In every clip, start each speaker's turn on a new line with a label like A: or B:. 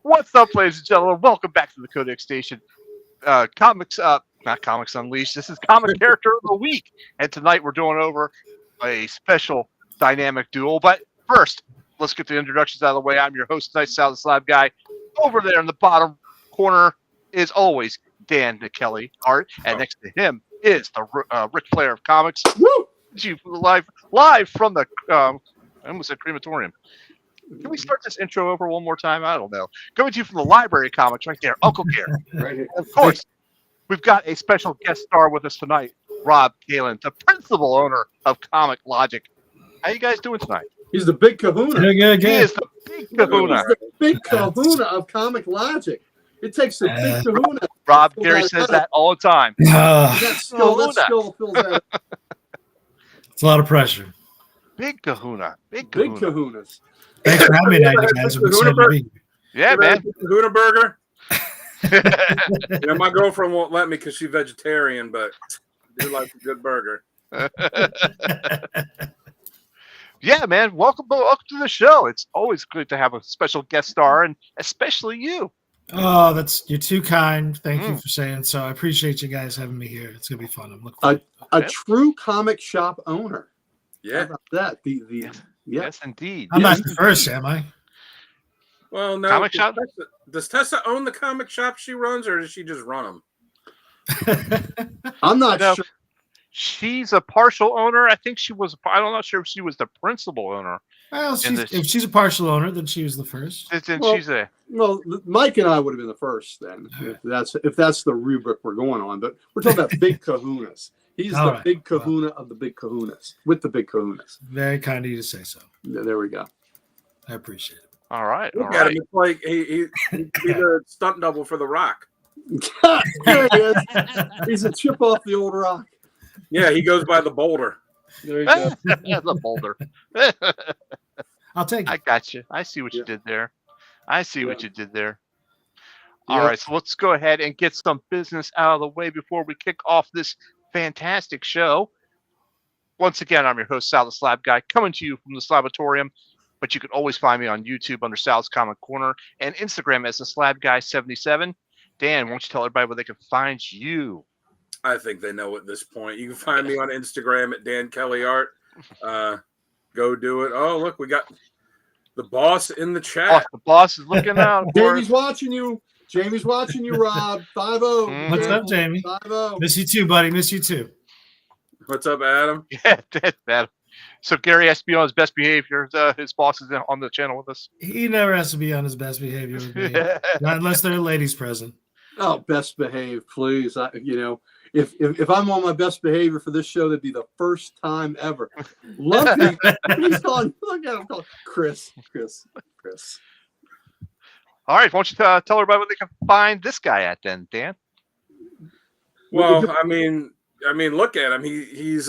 A: What's up, ladies and gentlemen? Welcome back to the Codex Station. Comics, not Comics Unleashed. This is Comic Character of the Week, and tonight we're doing over a special dynamic duel. But first, let's get the introductions out of the way. I'm your host tonight, Sal the Slab Guy. Over there in the bottom corner is always Dan the Kelly Art, and next to him is the Ric Flair of comics. Woo! Live from the I almost said crematorium. Can we start this intro over one more time? I don't know. Coming to you from the Library of Comics, right there, Uncle Gary. Right here. Of course, we've got a special guest star with us tonight, Rob Galen, the principal owner of Comic Logic. How you guys doing tonight?
B: He's the big kahuna.
A: Good. He is the big kahuna.
B: He's the big kahuna of Comic Logic. It takes a big kahuna.
A: Rob Gary says that all the time.
B: That skill fills that.
C: It's a lot of pressure.
A: Big kahuna. Big
B: kahunas.
C: Thanks for having me tonight, guys. I'm excited to be here.
A: Yeah, man.
D: Kahuna burger. My girlfriend won't let me because she's vegetarian, but I do like a good burger.
A: Yeah, man. Welcome to the show. It's always good to have a special guest star, and especially you.
C: Oh, you're too kind. Thank you for saying so. I appreciate you guys having me here. It's gonna be fun. I'm looking forward.
B: A true comic shop owner.
D: Yeah.
B: How about that?
A: Yes, indeed.
C: I'm not the first, am I?
D: Well, no.
A: Comic shop?
D: Does Tessa own the comic shop she runs, or does she just run them?
B: I'm not sure.
A: She's a partial owner. I think she was. I'm not sure if she was the principal owner.
C: Well, if she's a partial owner, then she was the first.
B: Well, Mike and I would have been the first then, if that's the rubric we're going on. But we're talking about big kahunas. He's the big kahuna of the big kahunas, with the big kahunas.
C: Very kind of you to say so.
B: There we go.
C: I appreciate it.
A: All right.
D: Look at him. It's like he's a stunt double for The Rock.
B: There he is. He's a chip off the old rock.
D: Yeah, he goes by the Boulder.
B: There you go.
A: The Boulder.
C: I'll take it.
A: I got you. I see what you did there. What you did there. All right, so let's go ahead and get some business out of the way before we kick off this fantastic show. Once again, I'm your host, Sal the Slab Guy, coming to you from the Slabatorium, but you can always find me on YouTube under Sal's Comic Corner and Instagram as the Slab Guy 77. Dan, why don't you tell everybody where they can find you?
D: I think they know at this point. You can find me on Instagram at Dan Kelly Art. Go do it. Oh, look, we got the boss in the chat.
A: The boss is looking out.
B: Jamie's watching you. Rob. 5-0.
C: What's up, Jamie?
B: 5-0.
C: Miss you too, buddy. Miss you too.
D: What's up, Adam?
A: Yeah, that's bad. So Gary has to be on his best behavior. His boss is on the channel with us.
C: He never has to be on his best behavior with me, not unless there are ladies present.
B: Oh, best behave, please. If I'm on my best behavior for this show, that'd be the first time ever. Love you. He's calling. Look at him calling Chris.
A: All right, why don't you tell everybody where they can find this guy at then, Dan?
D: Well, I mean, look at him. He's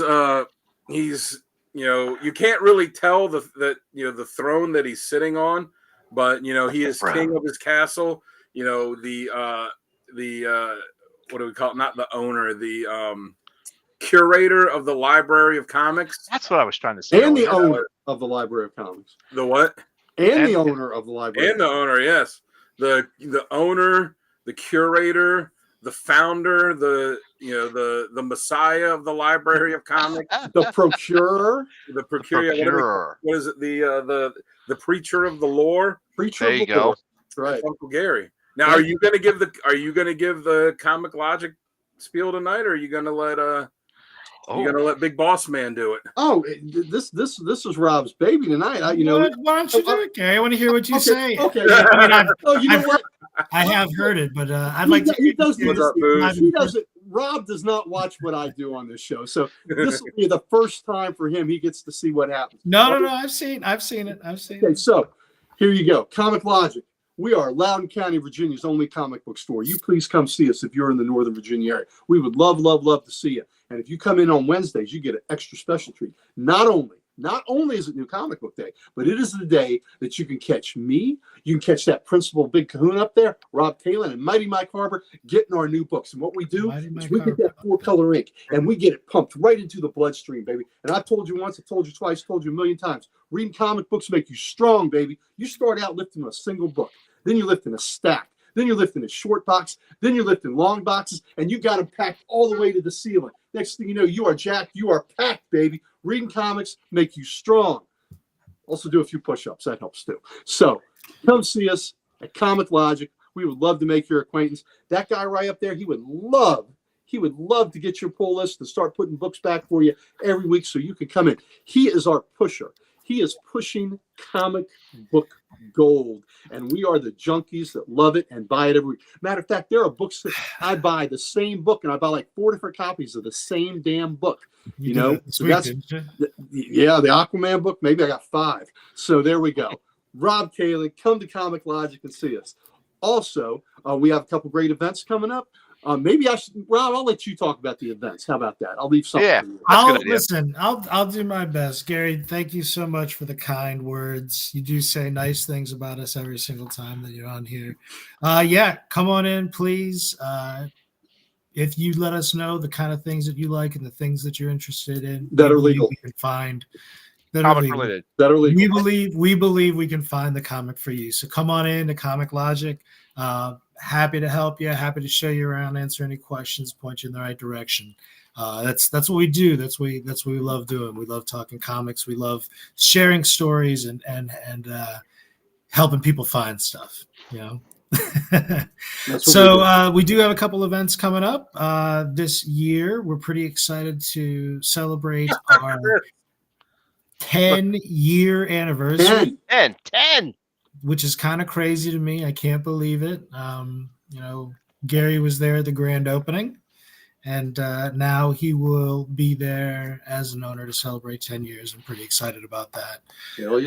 D: you can't really tell the throne that he's sitting on, but he is king of his castle. The what do we call it? Not the owner, the curator of the Library of Comics.
A: That's what I was trying to say.
B: And the owner of the Library of Comics.
D: The what?
B: And the owner of the library.
D: And the owner, yes. The owner, the curator, the founder, the messiah of the Library of Comics.
B: The procurer.
D: The procurer. What is it? The preacher of the lore.
B: Preacher of the lore. That's right.
D: Uncle Gary. Now, are you going to give the Comic Logic spiel tonight, or are you going to let Big Boss Man do it?
B: Oh, this is Rob's baby tonight.
C: Why don't you do it, Gary? I want to hear what you say.
B: Okay.
C: I have heard it, but I'd like to.
B: He doesn't. Rob does not watch what I do on this show, so this will be the first time for him. He gets to see what happens.
C: No. I've seen it.
B: Okay, so here you go. Comic Logic. We are Loudoun County, Virginia's only comic book store. You please come see us if you're in the Northern Virginia area. We would love to see you. And if you come in on Wednesdays, you get an extra special treat. Not only not only is it New Comic Book Day, but it is the day that you can catch me, you can catch that principal Big Kahuna up there, Rob Kalin, and Mighty Mike Harbor getting our new books. And what we do is we get that 4-color ink and we get it pumped right into the bloodstream, baby. And I've told you once, I've told you twice, told you a million times. Reading comic books make you strong, baby. You start out lifting a single book, then you're lifting a stack, then you're lifting a short box, then you're lifting long boxes, and you got them packed all the way to the ceiling. Next thing you know, you are jacked, you are packed, baby. Reading comics make you strong. Also do a few push-ups, that helps too. So come see us at Comic Logic. We would love to make your acquaintance. That guy right up there, he would love to get your pull list and start putting books back for you every week so you can come in. He is our pusher. He is pushing comic book gold, and we are the junkies that love it and buy it every week. Matter of fact, there are books that I buy the same book, and I buy like 4 different copies of the same damn book. You know, so that's the Aquaman book. Maybe I got 5. So there we go. Rob Kalin, come to Comic Logic and see us. Also, we have a couple great events coming up. Maybe I should, Rob, I'll let you talk about the events. How about that? I'll leave something.
A: Yeah,
B: for you.
C: I'll do my best. Gary, thank you so much for the kind words. You do say nice things about us every single time that you're on here. Come on in, please. If you let us know the kind of things that you like and the things that you're interested in
B: that are legal,
C: we can find that
A: comic
C: are
A: related.
B: That are legal.
C: We believe we can find the comic for you. So come on in to Comic Logic. Happy to help you. Happy to show you around, answer any questions, point you in the right direction. That's what we do. That's what we love doing. We love talking comics. We love sharing stories and helping people find stuff. You know. So we do have a couple events coming up this year. We're pretty excited to celebrate our 10-year anniversary.
A: 10.
C: Which is kind of crazy to me. I can't believe it. Gary was there at the grand opening, and now he will be there as an owner to celebrate 10 years. I'm pretty excited about that.
B: Hell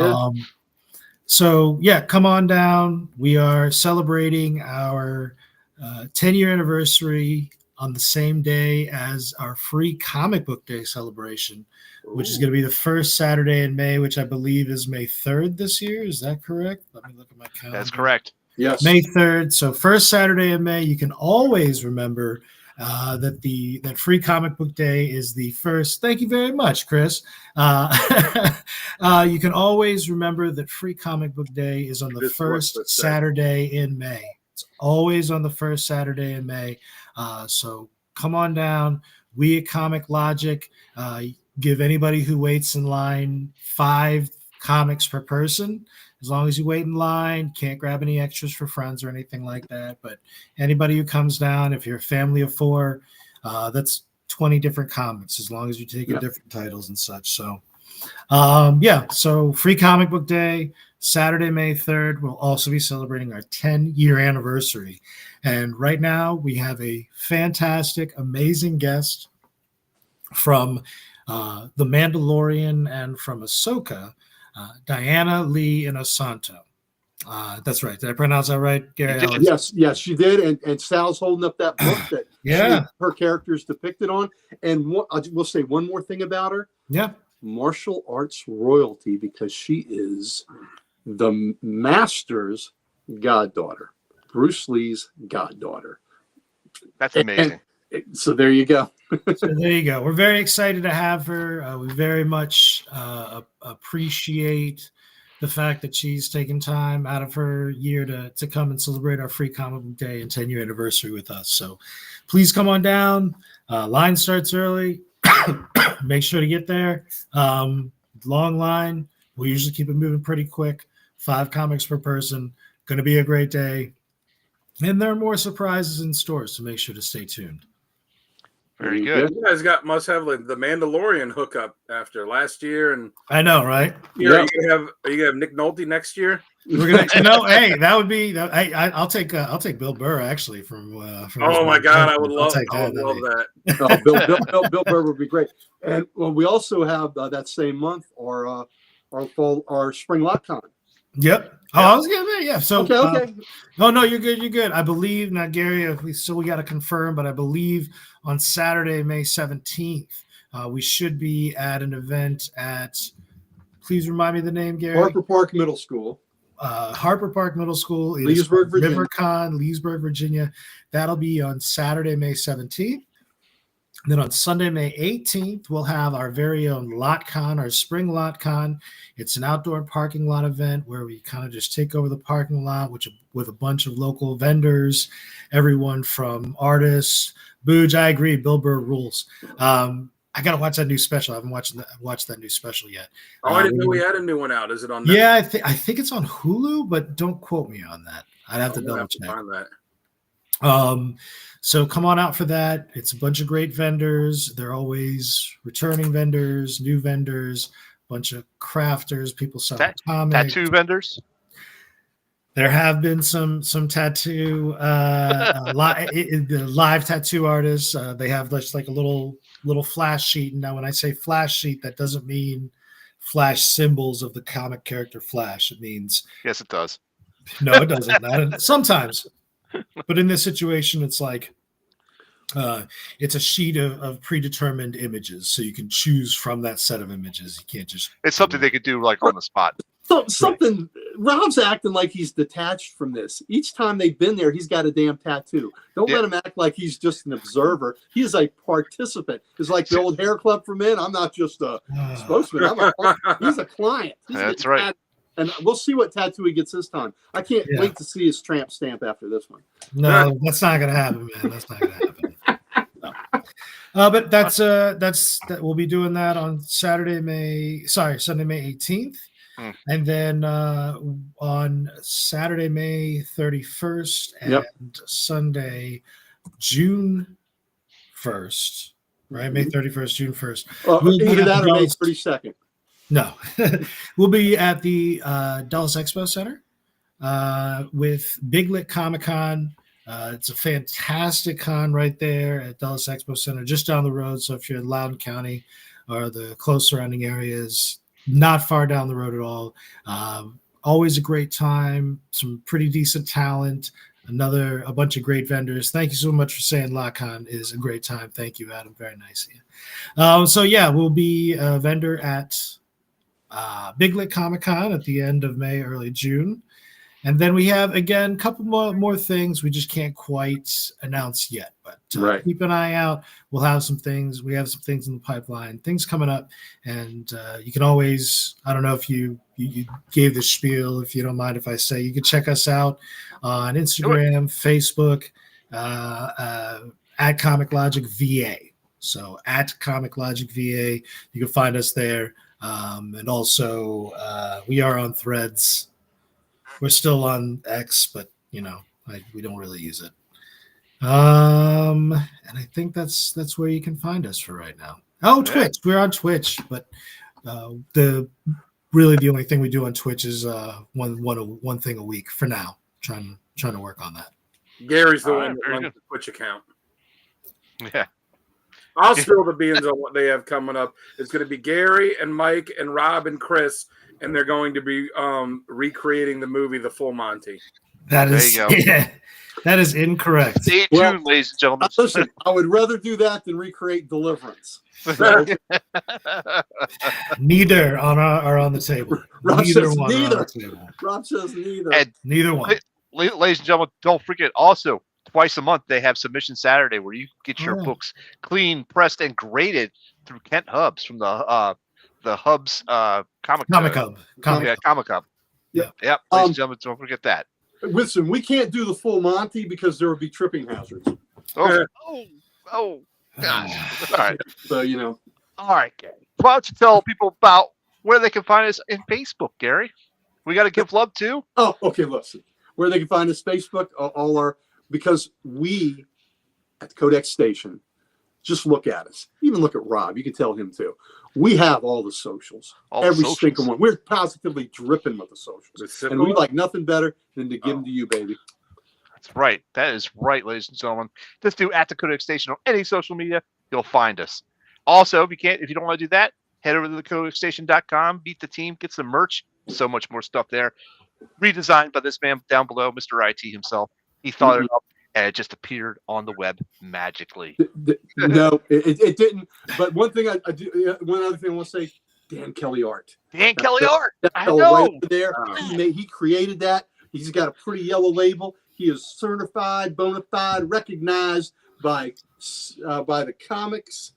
B: yeah.
C: Come on down. We are celebrating our 10-year anniversary on the same day as our free comic book day celebration, which is going to be the first Saturday in May, which I believe is May 3rd this year. Is that correct? Let me look at my calendar.
A: That's correct.
B: Yes.
C: May 3rd. So first Saturday in May. You can always remember that free comic book day is the first. Thank you very much, Chris. You can always remember that free comic book day is on the first Saturday in May. It's always on the first Saturday in May. So come on down. We at Comic Logic give anybody who waits in line 5 comics per person. As long as you wait in line, can't grab any extras for friends or anything like that. But anybody who comes down, if you're a family of 4, that's 20 different comics, as long as you take different titles and such. So, so free comic book day, Saturday, May 3rd. We'll also be celebrating our 10-year anniversary. And right now we have a fantastic, amazing guest from The Mandalorian and from Ahsoka, Diana Lee Inosanto. That's right. Did I pronounce that right, Gary?
B: Yes, she did. And Sal's holding up that book that her character is depicted on. And we'll say one more thing about her.
C: Yeah.
B: Martial arts royalty, because she is the Master's goddaughter, Bruce Lee's goddaughter.
A: That's amazing.
B: So there you go.
C: We're very excited to have her. We very much appreciate the fact that she's taken time out of her year to come and celebrate our free comic book day and 10-year anniversary with us. So please come on down. Line starts early. Make sure to get there. Long line. We usually keep it moving pretty quick. 5 comics per person. Going to be a great day. And there are more surprises in store, so make sure to stay tuned.
A: Very good.
D: You guys must have like the Mandalorian hookup after last year, and
C: I know, right?
D: Are you gonna have Nick Nolte next year?
C: We're gonna, hey, that would be. I'll take Bill Burr actually from.
D: Oh my God, I would love that.
B: Bill Burr would be great. And we also have that same month our spring LotCon.
C: Yep. Oh, I was getting So
B: okay.
C: No, you're good. You're good. I believe now, Gary. We got to confirm, but I believe on Saturday, May 17th, we should be at an event at please remind me the name, Gary.
B: Harper Park Middle School.
C: Harper Park Middle School.
B: Leesburg, Virginia.
C: RiverCon, Leesburg, Virginia. That'll be on Saturday, May 17th. Then on Sunday, May 18th, we'll have our very own LotCon, our spring LotCon. It's an outdoor parking lot event where we kind of just take over the parking lot, with a bunch of local vendors, everyone from artists. Booge, I agree. Bill Burr rules. I gotta watch that new special. I haven't watched that new special yet.
D: Oh, I didn't know we had a new one out. Is it on?
C: Yeah, I think it's on Hulu, but don't quote me on that. I'd have to double check.
D: Find that.
C: So come on out for that. It's a bunch of great vendors. They're always returning vendors, new vendors, bunch of crafters, people selling comics.
A: Tattoo vendors.
C: There have been some tattoo live tattoo artists. They have just like a little flash sheet. And now when I say flash sheet, that doesn't mean flash symbols of the comic character Flash. It means
A: yes, it does.
C: No, it doesn't. Sometimes. But in this situation, it's like it's a sheet of predetermined images, so you can choose from that set of images. You can't just.
A: It's something they could do like on the spot.
B: So something. Rob's acting like he's detached from this. Each time they've been there, he's got a damn tattoo. Don't let him act like he's just an observer. He is a participant. It's like the old hair club for men. I'm not just a spokesman. He's a client.
A: That's right.
B: And we'll see what tattoo he gets this time. I can't wait to see his tramp stamp after this one.
C: No, that's not going to happen, man. That's not going to happen. No. But that's we'll be doing that on Sunday, May 18th. And then on Saturday, May 31st and Sunday, June 1st, right? May 31st, June 1st.
B: Either that or May 32nd.
C: No, we'll be at the Dallas Expo Center with Big Lit Comic Con. It's a fantastic con right there at Dallas Expo Center, just down the road. So if you're in Loudoun County or the close surrounding areas, not far down the road at all. Always a great time. Some pretty decent talent. A bunch of great vendors. Thank you so much for saying LotCon is a great time. Thank you, Adam. Very nice of you. So yeah, we'll be a vendor at Big Lit Comic Con at the end of May, early June. And then we have, again, a couple more things we just can't quite announce yet. But keep an eye out. We'll have some things. We have some things in the pipeline, things coming up. And you can always, I don't know if you gave the spiel, if you don't mind if I say, you can check us out on Instagram, Facebook, at Comic Logic VA. So at Comic Logic VA, you can find us there. And also we are on Threads. We're still on X, but we don't really use it. And I think that's where you can find us for right now. Oh, Twitch. We're on Twitch, but the only thing we do on Twitch is one thing a week for now. Trying to work on that.
D: Gary's the one that runs the Twitch account.
A: Yeah.
D: I'll spill the beans on what they have coming up. It's going to be Gary and Mike and Rob and Chris, and they're going to be recreating the movie The Full Monty.
C: That is incorrect.
A: Stay tuned, ladies and gentlemen.
B: Listen, I would rather do that than recreate Deliverance.
C: Neither are on the table.
B: Rob says neither.
C: Rob
B: says neither.
A: And
C: neither one.
A: Ladies and gentlemen, don't forget also, twice a month they have Submission Saturday where you get your books clean, pressed, and graded through Kent Hubs from the Hubs Comic Hub. Comic Hub. Yep. Ladies and gentlemen, don't forget that.
B: Listen, we can't do the Full Monty because there would be tripping hazards.
A: Oh, gosh. All right.
B: So,
A: All right, Gary. Why don't you tell people about where they can find us in Facebook, Gary? We got to give love too.
B: Oh, okay. Listen, where they can find us, Facebook, because we at the Codex Station, just look at us. Even look at Rob. You can tell him too. We have all the socials. Every single one. We're positively dripping with the socials. And we like nothing better than to give them to you, baby.
A: That's right. That is right, ladies and gentlemen. Just do at the Codex Station on any social media. You'll find us. Also, if you don't want to do that, head over to thecodexstation.com, beat the team, get some merch. So much more stuff there. Redesigned by this man down below, Mr. IT himself. He thought it up, and it just appeared on the web magically.
B: No, it didn't. But one thing I do. One other thing I want to say: Dan Kelly art.
A: Dan Kelly art.
B: That
A: I
B: fellow
A: know.
B: right over there. He created that. He's got a pretty yellow label. He is certified, bona fide, recognized by the comics,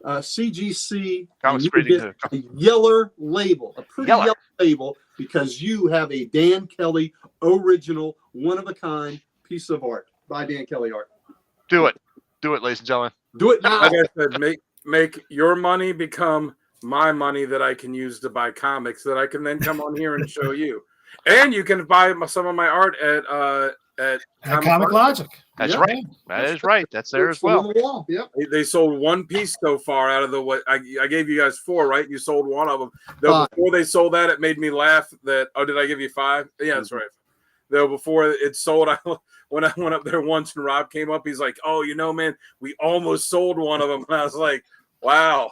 B: CGC.
A: Comics
B: and you get a yellow label, a pretty yellow label, because you have a Dan Kelly original, one of a kind piece of art by Dan Kelly art.
A: Do it, ladies and gentlemen.
B: Do it now.
D: Like I said, make your money become my money that I can use to buy comics that I can then come on here and show you. And you can buy some of my art at
C: Comic Logic.
A: That's right. That is right. That's there as well.
B: Yep.
D: They sold one piece so far out of the what I gave you guys 4, right? You sold one of them. Though before they sold that, it made me laugh that did I give you 5? Yeah, that's right. Though before it sold, when I went up there once and Rob came up, he's like, "Oh, man, we almost sold one of them." And I was like, "Wow,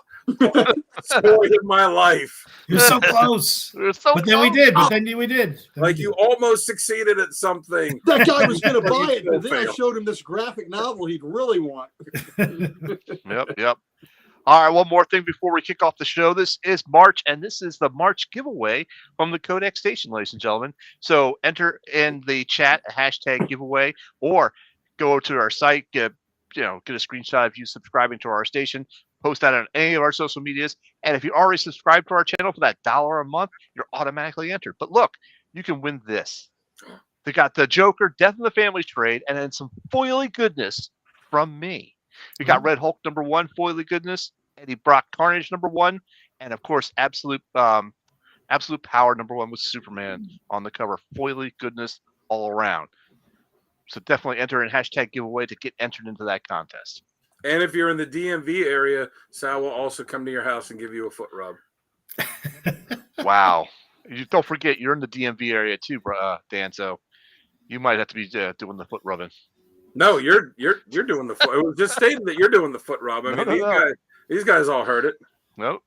D: story of my life."
C: You're so close. But then we did.
D: Like you almost succeeded at something.
B: That guy was going to buy it, but then I showed him this graphic novel he'd really want.
A: Yep. All right, one more thing before we kick off the show. This is March, and this is the March giveaway from the Codex Station, ladies and gentlemen. So enter in the chat a hashtag giveaway, or go to our site, get a screenshot of you subscribing to our station, post that on any of our social medias, and if you already subscribed to our channel for that $1 a month, you're automatically entered. But look, you can win this. They got the Joker, Death in the Family trade, and then some foily goodness from me. We got Red Hulk #1 foily goodness, Eddie Brock Carnage #1, and of course Absolute Power #1 with Superman on the cover. Foily goodness all around. So definitely enter in hashtag giveaway to get entered into that contest.
D: And if you're in the DMV area, Sal will also come to your house and give you a foot rub.
A: Wow. You don't forget you're in the DMV area too, Dan. So you might have to be doing the foot rubbing.
D: No, you're doing the foot. It was just stated that you're doing the foot rub. I mean, these guys all heard it.
A: Nope.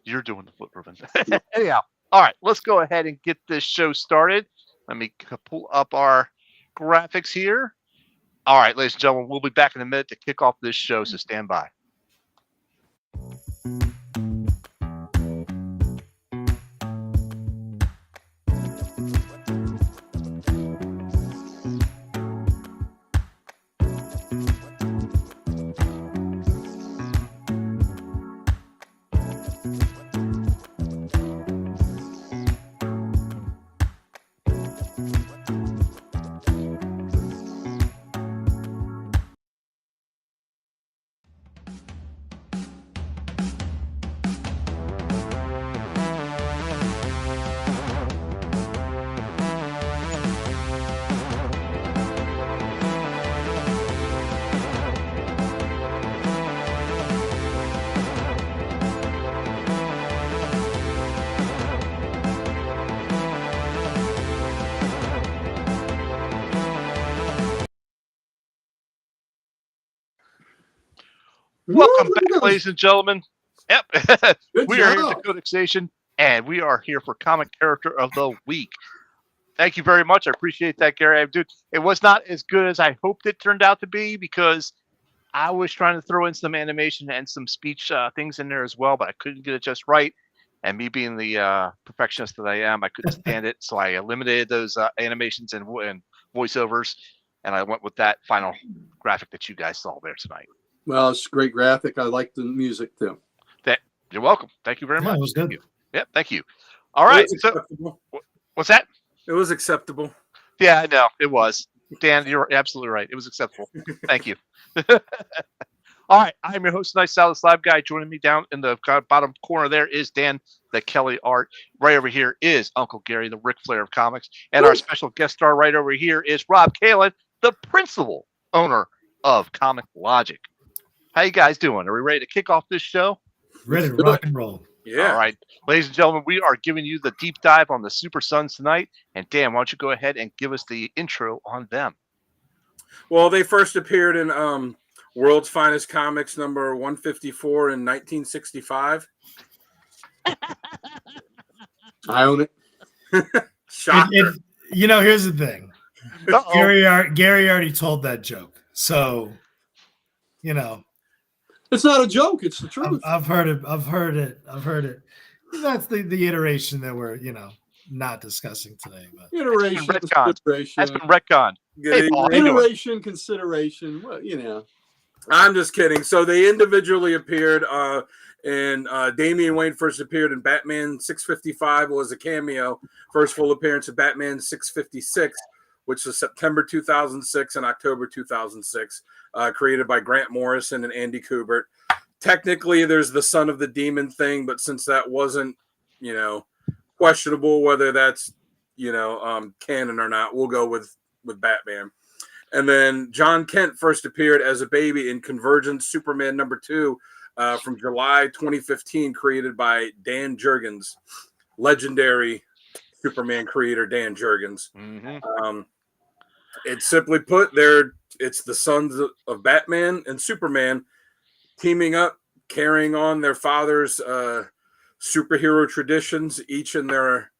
A: You're doing the foot rubbing. Anyhow, all right, let's go ahead and get this show started. Let me pull up our graphics here. All right, ladies and gentlemen, we'll be back in a minute to kick off this show, so stand by. Welcome back, ladies and gentlemen. Yep. We are here at the Codex Station, and we are here for Comic Character of the Week. Thank you very much. I appreciate that, Gary. Dude, it was not as good as I hoped it turned out to be, because I was trying to throw in some animation and some speech things in there as well, but I couldn't get it just right. And me being the perfectionist that I am, I couldn't stand it. So I eliminated those animations and voiceovers, and I went with that final graphic that you guys saw there tonight.
B: Well, it's a great graphic. I like the music too.
A: You're welcome. Thank you very much.
C: It was good.
A: Yep, thank you. All right. So, what's that?
D: It was acceptable.
A: Yeah, I know. It was. Dan, you're absolutely right. It was acceptable. Thank you. All right. I'm your host tonight, Sal the Slab Guy. Joining me down in the bottom corner there is Dan, the Kelly Art. Right over here is Uncle Gary, the Ric Flair of comics. And our special guest star right over here is Rob Kalin, the principal owner of Comic Logic. How you guys doing? Are we ready to kick off this show?
C: Ready to rock and roll.
D: Yeah.
A: All right. Ladies and gentlemen, we are giving you the deep dive on the Super Sons tonight. And Dan, why don't you go ahead and give us the intro on them?
D: Well, they first appeared in World's Finest Comics number 154 in 1965.
B: I own it.
D: Shocker.
C: Here's the thing. Gary already told that joke. So,
B: It's not a joke. It's the truth.
C: I've heard it. I've heard it. That's the iteration that we're not discussing today. But
B: Iteration,
A: That's been
B: consideration.
A: That's been retconned.
D: Good
A: Hey, Paul,
D: evening.
A: how you doing?
B: Iteration, consideration. Well,
D: I'm just kidding. So they individually appeared, and Damian Wayne first appeared in Batman 655, was a cameo. First full appearance of Batman 656, which was September 2006 and October 2006, created by Grant Morrison and Andy Kubert. Technically, there's the Son of the Demon thing, but since that wasn't, questionable whether that's, canon or not, we'll go with Batman. And then John Kent first appeared as a baby in Convergence Superman #2 from July 2015, created by Dan Jurgens, legendary Superman creator Dan Jurgens.
A: Mm-hmm.
D: It's simply put, it's the sons of Batman and Superman teaming up, carrying on their father's superhero traditions, each in their,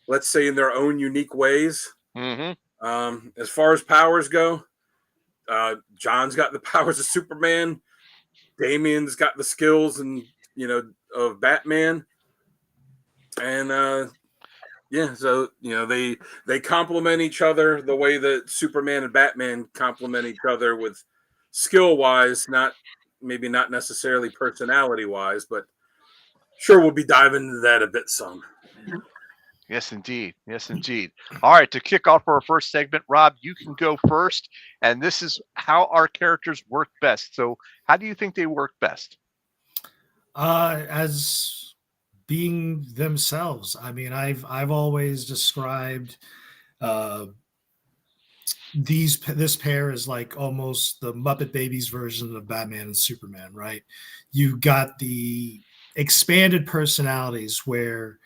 D: let's say, in their own unique ways.
A: Mm-hmm.
D: As far as powers go, John's got the powers of Superman. Damian's got the skills of Batman. And so they complement each other the way that Superman and Batman complement each other with skill wise, maybe not necessarily personality wise, but sure we'll be diving into that a bit some.
A: Yes, indeed. Yes, indeed. All right, to kick off our first segment, Rob, you can go first. And this is how our characters work best. So how do you think they work best?
C: As being themselves. I mean, I've always described this pair as like almost the Muppet Babies version of Batman and Superman, right? You got the expanded personalities where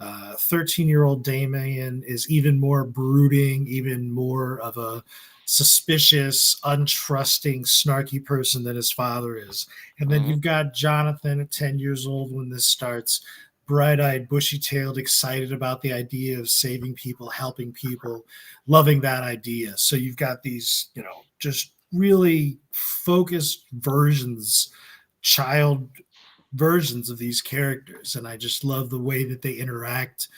C: 13-year-old Damian is even more brooding, even more of a suspicious, untrusting, snarky person than his father is. And then you've got Jonathan at 10 years old when this starts, bright-eyed, bushy-tailed, excited about the idea of saving people, helping people, loving that idea. So you've got these, just really focused child versions of these characters, and I just love the way that they interact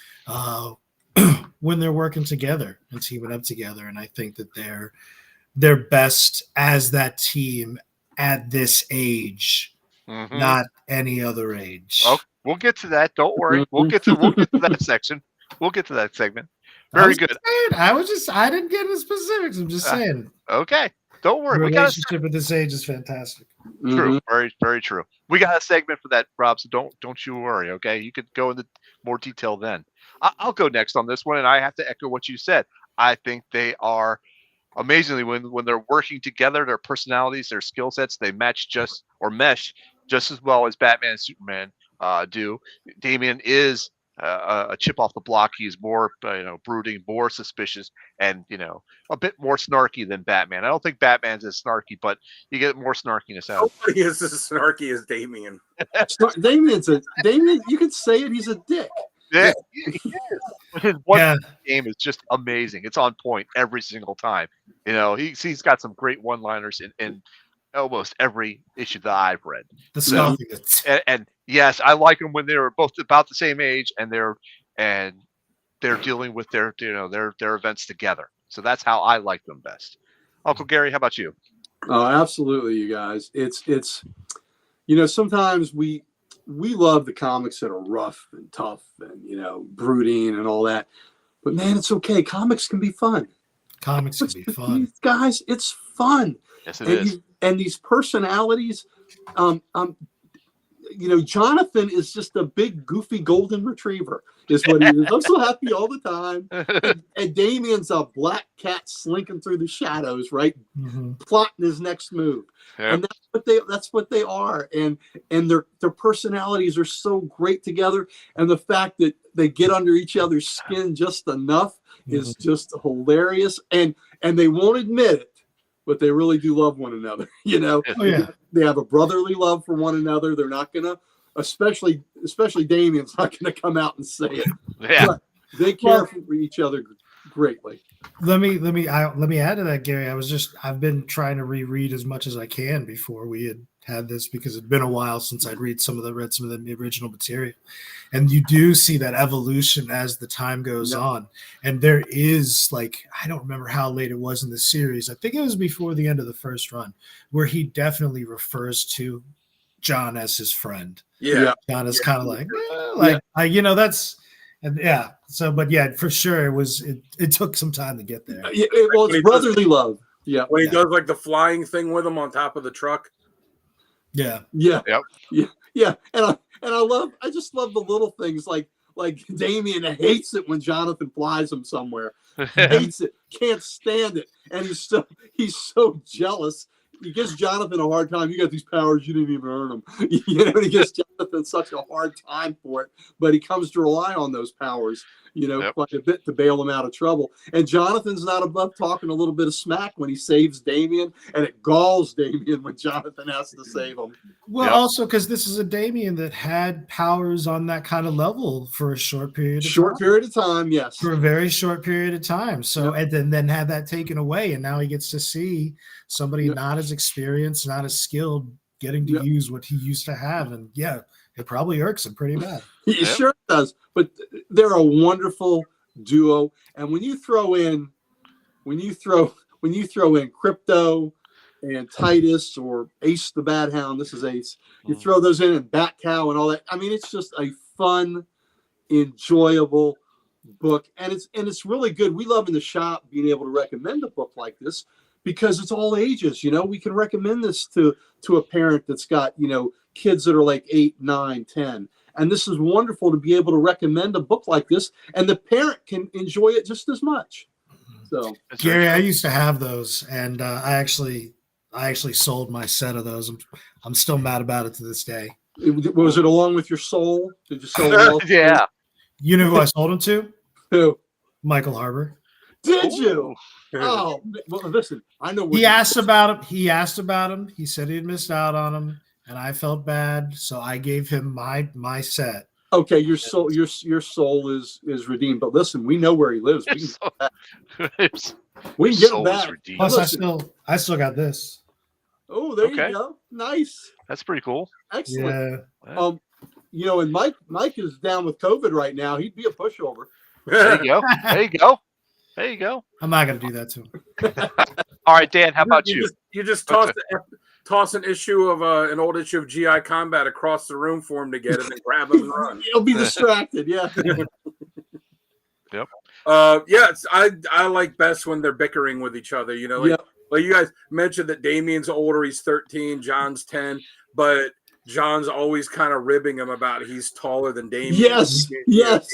C: when they're working together and teaming up together. And I think that they're best as that team at this age, not any other age.
A: Oh, we'll get to that. Don't worry. We'll get to that section. We'll get to that segment. Very good.
C: I didn't get into specifics. I'm just saying.
A: Okay. Don't worry.
C: The relationship at this age is fantastic.
A: True. Very, very true. We got a segment for that, Rob, so don't you worry, okay? You could go into more detail then. I'll go next on this one, and I have to echo what you said. I think they are amazingly, when they're working together, their personalities, their skill sets, they mesh just as well as Batman and Superman do. Damian is a chip off the block. He's more brooding, more suspicious, and a bit more snarky than Batman. I don't think Batman's as snarky, but you get more snarkiness out.
D: Nobody is as snarky as Damian.
B: Damian, you could say it, he's a dick.
A: Yeah, his one game is just amazing. It's on point every single time. He's got some great one-liners in almost every issue that I've read. And yes, I like them when they're both about the same age and they're dealing with their events together. So that's how I like them best. Uncle Gary, how about you?
B: Oh, absolutely, you guys. It's sometimes we love the comics that are rough and tough and brooding and all that. But man, it's okay. Comics can be fun.
C: Comics can be fun.
B: Guys, it's fun.
A: Yes, it is.
B: And these personalities, Jonathan is just a big, goofy golden retriever, is what he is. I'm so happy all the time. And Damian's a black cat slinking through the shadows, right? Plotting his next move. Yep. And that's what they are. And their personalities are so great together. And the fact that they get under each other's skin just enough is just hilarious. And they won't admit it, but they really do love one another. They have a brotherly love for one another. They're not gonna, especially Damian's not gonna come out and say it.
A: Yeah.
B: But they care for each other greatly.
C: Let me add to that, Gary. I've been trying to reread as much as I can before we had had this because it'd been a while since I'd read some of the original material, and you do see that evolution as the time goes on. And there is, like, I don't remember how late it was in the series. I think it was before the end of the first run, where he definitely refers to John as his friend.
D: Yeah.
C: John is kind of like, that's. And so, but for sure, it took some time to get there.
B: Well, it's brotherly love. Yeah.
D: When he does like the flying thing with him on top of the truck.
B: Yeah.
A: Yep.
B: Yeah. And I just love the little things like Damian hates it when Jonathan flies him somewhere. Hates it, can't stand it. And he's so jealous. He gives Jonathan a hard time. You got these powers, you didn't even earn them. He gives Jonathan such a hard time for it, but he comes to rely on those powers, quite a bit to bail him out of trouble. And Jonathan's not above talking a little bit of smack when he saves Damian, and it galls Damian when Jonathan has to save him.
C: Well, also because this is a Damian that had powers on that kind of level for a short period of time. Yes. For a very short period of time. So, and then had that taken away, and now he gets to see somebody not as experienced, not as skilled, getting to use what he used to have. And it probably irks him pretty bad.
B: It sure does. But they're a wonderful duo. And when you throw in Crypto and Titus or Ace the Bad Hound, this is Ace, you throw those in and Bat Cow and all that. I mean, it's just a fun, enjoyable book. And it's really good. We love in the shop being able to recommend a book like this, because it's all ages. We can recommend this to a parent that's got, kids that are like 8, 9, 10. And this is wonderful to be able to recommend a book like this, and the parent can enjoy it just as much. So,
C: Gary, I used to have those, and I actually sold my set of those. I'm still mad about it to this day.
B: Was it along with your soul? Did you sell them all?
A: Yeah.
C: You know who I sold them to?
B: Who?
C: Michael Harbor.
B: Did you? Oh, well, listen, I know.
C: He asked about him. He said he had missed out on him, and I felt bad, so I gave him my set.
B: Okay, your soul is redeemed. But listen, we know where he lives. We can get him back.
C: Plus, I still got this.
B: Oh, there you go. Nice.
A: That's pretty cool.
B: Excellent. Yeah. And Mike is down with COVID right now. He'd be a pushover.
A: There you go.
C: I'm not going to do that to him.
A: All right, Dan, how about you?
D: You just toss an issue of an old issue of GI Combat across the room for him to get it and grab him and run.
B: He'll be distracted. Yeah.
A: Yep.
D: I like best when they're bickering with each other. Like you guys mentioned that Damian's older. He's 13. John's 10. But John's always kind of ribbing him about he's taller than Damian.
B: Yes.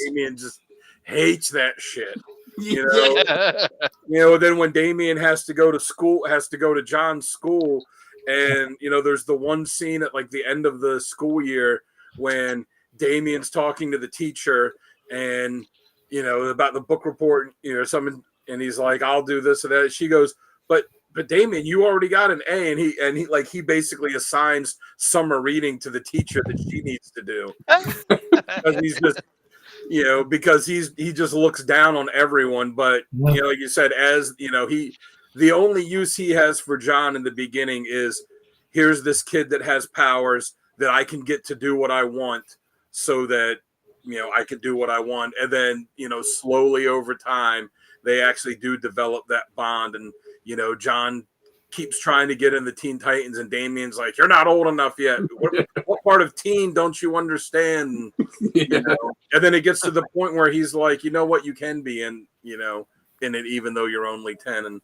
D: Damian just hates that shit. Then when Damian has to go to John's school, and there's the one scene at like the end of the school year when Damian's talking to the teacher and about the book report, something, and he's like, I'll do this and that. She goes, but Damian, you already got an A, and he basically assigns summer reading to the teacher that she needs to do. Because he's just because he just looks down on everyone. But like you said, the only use he has for John in the beginning is, here's this kid that has powers that I can get to do what I want, so that I can do what I want. And then slowly over time they actually do develop that bond. And John keeps trying to get in the Teen Titans, and Damian's like, you're not old enough yet. What part of teen don't you understand? And then it gets to the point where he's like, you know what, you can be in it even though you're only 10. And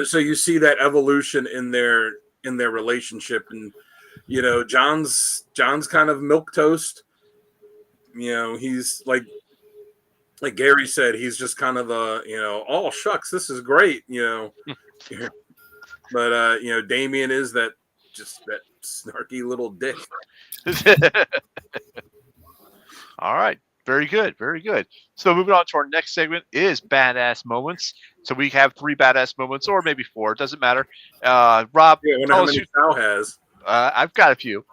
D: so you see that evolution in their relationship. And John's kind of milquetoast. He's like Gary said, he's just kind of oh shucks, this is great, but Damian is that snarky little dick.
A: All right. Very good. So moving on to our next segment is badass moments. So we have 3 badass moments, or maybe 4. It doesn't matter. Rob,
D: I wonder how many Sal has.
A: I've got a few.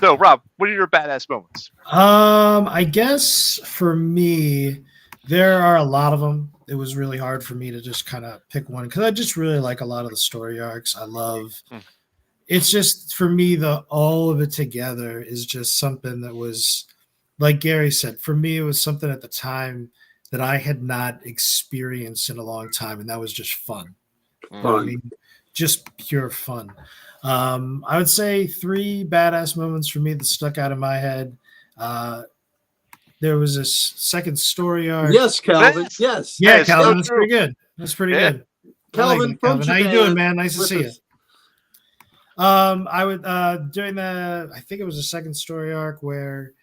A: So Rob, what are your badass moments?
C: I guess for me, There are a lot of them. It was really hard for me to just kind of pick one because I just really like a lot of the story arcs. I love. It's just for me, the all of it together is just something that was, like Gary said, for me it was something at the time that I had not experienced in a long time, and that was just fun. You know what I mean, just pure fun. I would say 3 badass moments for me that stuck out in my head. There was a second story arc.
B: Yes, Calvin. Yes.
C: Yeah,
A: Hey,
C: Calvin,
A: so
C: that's
A: true.
C: pretty good. That's pretty
A: Yeah.
C: good.
B: Calvin,
C: Calvin, how you doing, man? Nice to see you. I would during the I think it was the second story arc where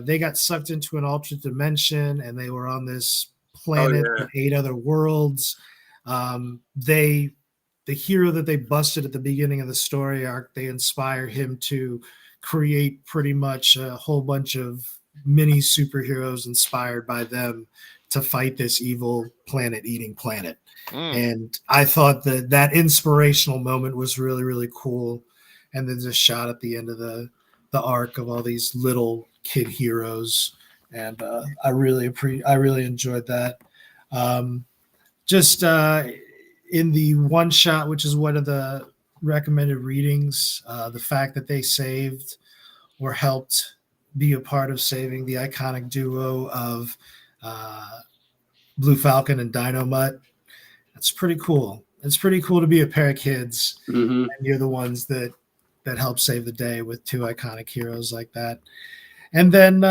C: they got sucked into an alternate dimension and they were on this planet with 8 other worlds. The hero that they busted at the beginning of the story arc, they inspire him to create pretty much a whole bunch of mini superheroes inspired by them to fight this evil planet-eating planet. And I thought that inspirational moment was really, really cool. And then the shot at the end of the arc of all these little kid heroes, and I really enjoyed that. In the one shot, which is one of the recommended readings, the fact that they saved or helped be a part of saving the iconic duo of Blue Falcon and Dynomutt. That's pretty cool. It's pretty cool to be a pair of kids, and you're the ones that help save the day with 2 iconic heroes like that. And then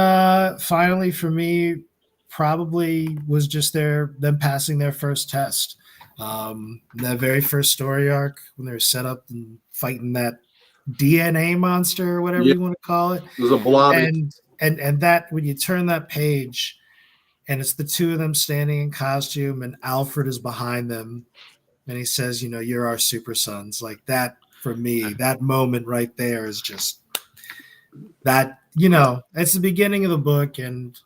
C: finally, for me, probably was just them passing their first test. That very first story arc when they were set up and fighting that DNA monster or whatever you want to call it.
B: It was a blobby.
C: And that when you turn that page and it's the 2 of them standing in costume and Alfred is behind them and he says, you're our super sons. Like that, for me, that moment right there is just that, it's the beginning of the book. And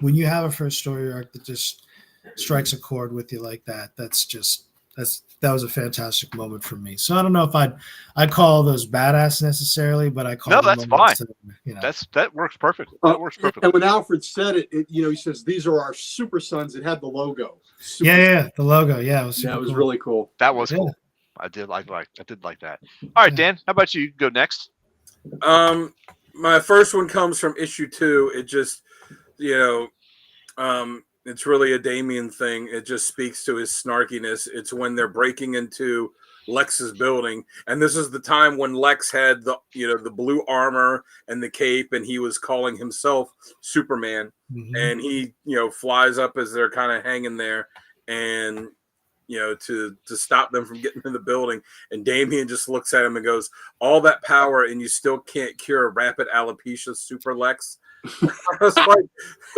C: when you have a first story arc that just strikes a chord with you like that, that was a fantastic moment for me. So I don't know if I'd call those badass necessarily, but I call them
A: that's fine. That works perfectly. That works perfectly.
B: And when Alfred said it, he says, "These are our super sons." It had the logo.
C: The logo. Yeah, it was
B: really cool.
A: That was cool. I did like that. All right, Dan, how about you go next?
D: My first one comes from issue 2. It just, it's really a Damian thing. It just speaks to his snarkiness. It's when they're breaking into Lex's building, and this is the time when Lex had the blue armor and the cape, and he was calling himself Superman. And he flies up as they're kind of hanging there, and to stop them from getting in the building. And Damian just looks at him and goes, "All that power, and you still can't cure rapid alopecia, Super Lex." I was like,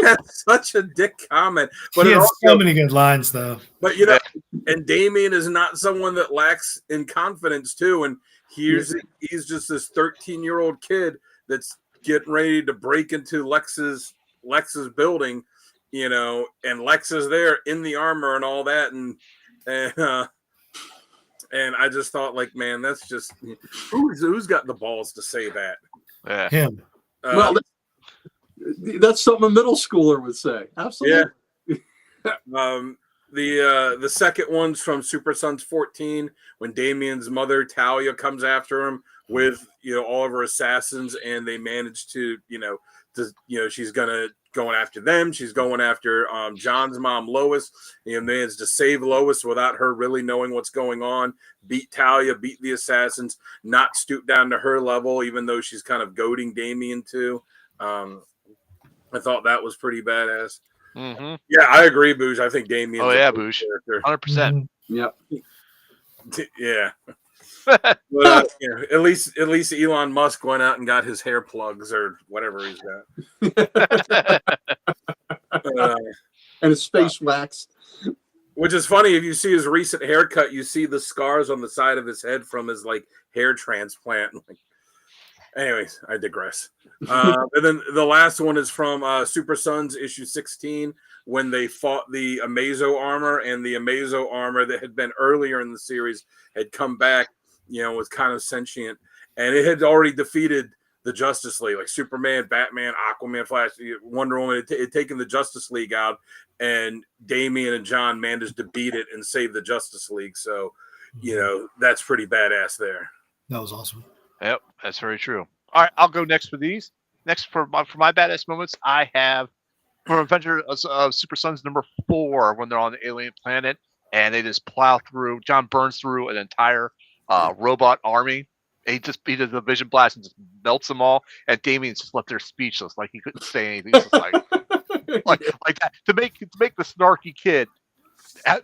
D: that's such a dick comment. But
C: he has so many good lines, though.
D: But and Damian is not someone that lacks in confidence too. And he's just this 13-year-old kid that's getting ready to break into Lex's building, and Lex is there in the armor and all that, and I just thought, like, man, that's just who's got the balls to say that?
A: Yeah.
C: Him.
B: Well, that's something a middle schooler would say. Absolutely.
D: Yeah. The second one's from Super Sons 14 when Damian's mother Talia comes after him with all of her assassins, and they manage to she's going after them. She's going after John's mom Lois, and managed to save Lois without her really knowing what's going on. Beat Talia, beat the assassins, not stoop down to her level, even though she's kind of goading Damian too. I thought that was pretty badass. Yeah, I agree, Booge. I think Damian.
A: Oh yeah, Booge. 100%.
B: Yep.
D: Yeah. But at least Elon Musk went out and got his hair plugs or whatever he's got,
B: and his face waxed.
D: Which is funny. If you see his recent haircut, you see the scars on the side of his head from his hair transplant. Anyways, I digress. And then the last one is from Super Sons issue 16 when they fought the Amazo armor, and the Amazo armor that had been earlier in the series had come back, was kind of sentient, and it had already defeated the Justice League, like Superman, Batman, Aquaman, Flash, Wonder Woman, it taken the Justice League out, and Damian and John managed to beat it and save the Justice League. So, that's pretty badass there.
C: That was awesome.
A: Yep, that's very true. All right, I'll go next for these. Next for my badass moments, I have from Adventure of Super Sons #4 when they're on the alien planet and they just plow through. John burns through an entire robot army. He does the vision blast and just melts them all. And Damien's just left there speechless, like he couldn't say anything. He's just like that to make the snarky kid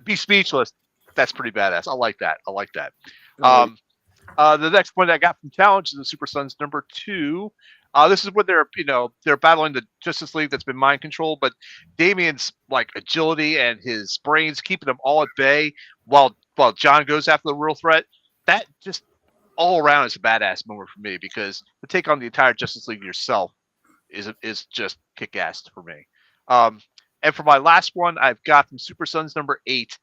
A: be speechless. That's pretty badass. I like that. The next one I got from Challenge is the Super Sons #2. This is when they're battling the Justice League that's been mind controlled, but Damien's like agility and his brains keeping them all at bay while John goes after the real threat. That just all around is a badass moment for me because to take on the entire Justice League yourself is just kick ass for me. And for my last one, I've got from Super Sons #8.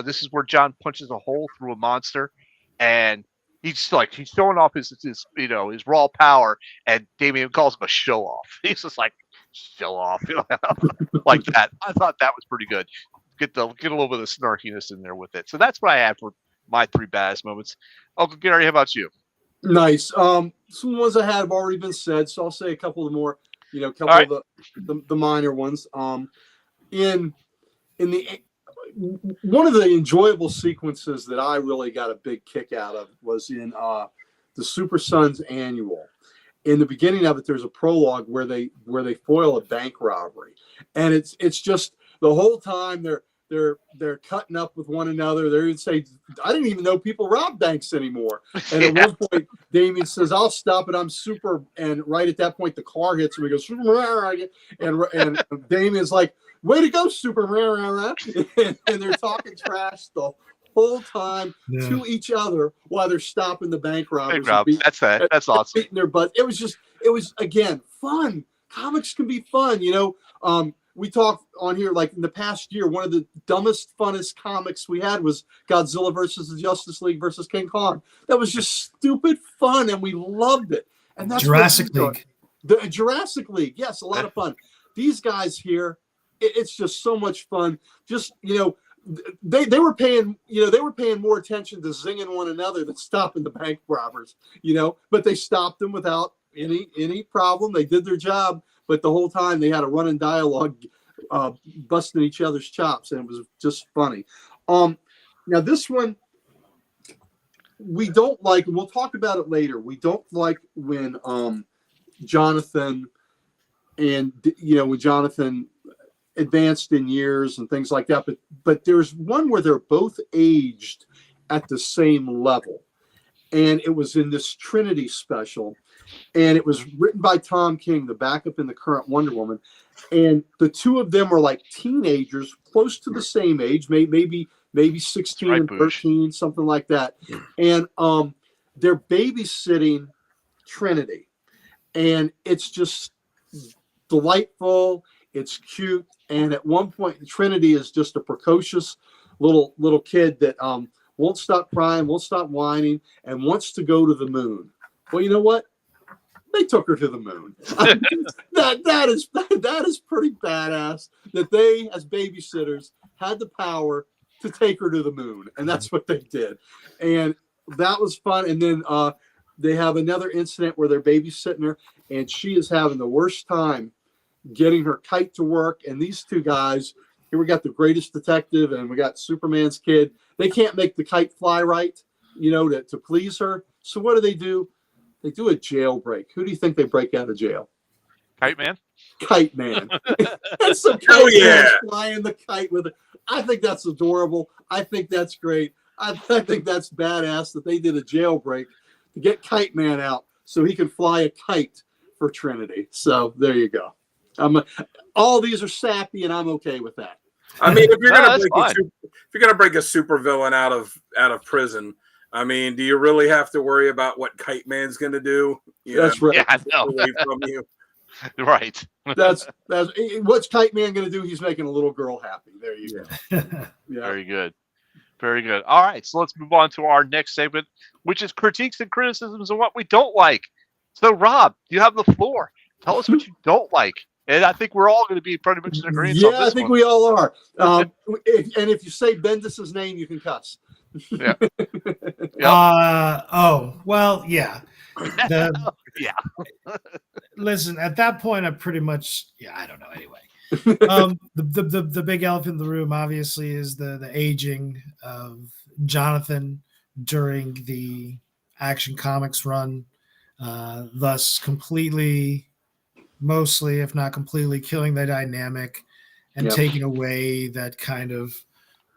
A: This is where John punches a hole through a monster, and he's showing off his raw power, and Damian calls him a show off. He's just like, show off, like that. I thought that was pretty good. Get a little bit of snarkiness in there with it. So that's what I have for my 3 badass moments. Uncle Gary, how about you?
B: Nice. Some ones I had have already been said, so I'll say a couple of more. Of the minor ones. In the one of the enjoyable sequences that I really got a big kick out of was in the Super Sons annual. In the beginning of it, there's a prologue where they foil a bank robbery, and it's just the whole time they're cutting up with one another. They're going to say, I didn't even know people rob banks anymore. And at one point, Damian says, I'll stop it. I'm super. And right at that point, the car hits him. He goes, and Damian's like, way to go, Superman. And they're talking trash the whole time to each other while they're stopping the bank robbers.
A: That's awesome.
B: Beating their butt. It was again, fun. Comics can be fun, we talked on here, like in the past year, one of the dumbest, funnest comics we had was Godzilla versus the Justice League versus King Kong. That was just stupid fun, and we loved it. And that's
C: Jurassic League.
B: The Jurassic League, yes, a lot of fun. These guys here, it's just so much fun. Just they were paying more attention to zinging one another than stopping the bank robbers. But they stopped them without any problem. They did their job. But the whole time they had a running dialogue, busting each other's chops, and it was just funny. Now this one we don't like, and we'll talk about it later. We don't like when Jonathan when Jonathan advanced in years and things like that. But there's one where they're both aged at the same level, and it was in this Trinity special. And it was written by Tom King, the backup in the current Wonder Woman. And the two of them are like teenagers, close to the same age, maybe 16 and 13, something like that. And they're babysitting Trinity. And it's just delightful. It's cute. And at one point, Trinity is just a precocious little kid that won't stop crying, won't stop whining, and wants to go to the moon. Well, you know what? They took her to the moon. That is pretty badass that they, as babysitters, had the power to take her to the moon, and that's what they did. And that was fun. And then they have another incident where they're babysitting her, and she is having the worst time getting her kite to work. And these two guys, here we got the greatest detective, and we got Superman's kid. They can't make the kite fly right, to please her. So what do? They do a jailbreak. Who do you think they break out of jail?
A: Kite Man.
B: Kite Man. And some kite man flying the kite with it. I think that's adorable. I think that's great. I think that's badass that they did a jailbreak to get Kite Man out so he can fly a kite for Trinity. So there you go. All these are sappy, and I'm okay with that.
D: I mean, if you're gonna break a supervillain out of prison, I mean, do you really have to worry about what Kite Man's going to do?
B: That's right.
A: Yeah, I know.
D: Away from you.
A: Right.
B: That's what's Kite Man going to do? He's making a little girl happy. There you go.
C: Yeah.
A: Very good. Very good. All right, so let's move on to our next segment, which is critiques and criticisms of what we don't like. So, Rob, you have the floor. Tell us what you don't like. And I think we're all going to be pretty much in agreement on
B: Yeah,
A: this
B: I think
A: one.
B: we all are. And if you say Bendis's name, you can cuss.
A: Yeah. Yep.
C: Well, yeah.
A: Yeah.
C: Listen, at that point, I pretty much, I don't know. Anyway, the big elephant in the room, obviously, is the aging of Jonathan during the Action Comics run, thus completely, mostly, if not completely, killing the dynamic and taking away that kind of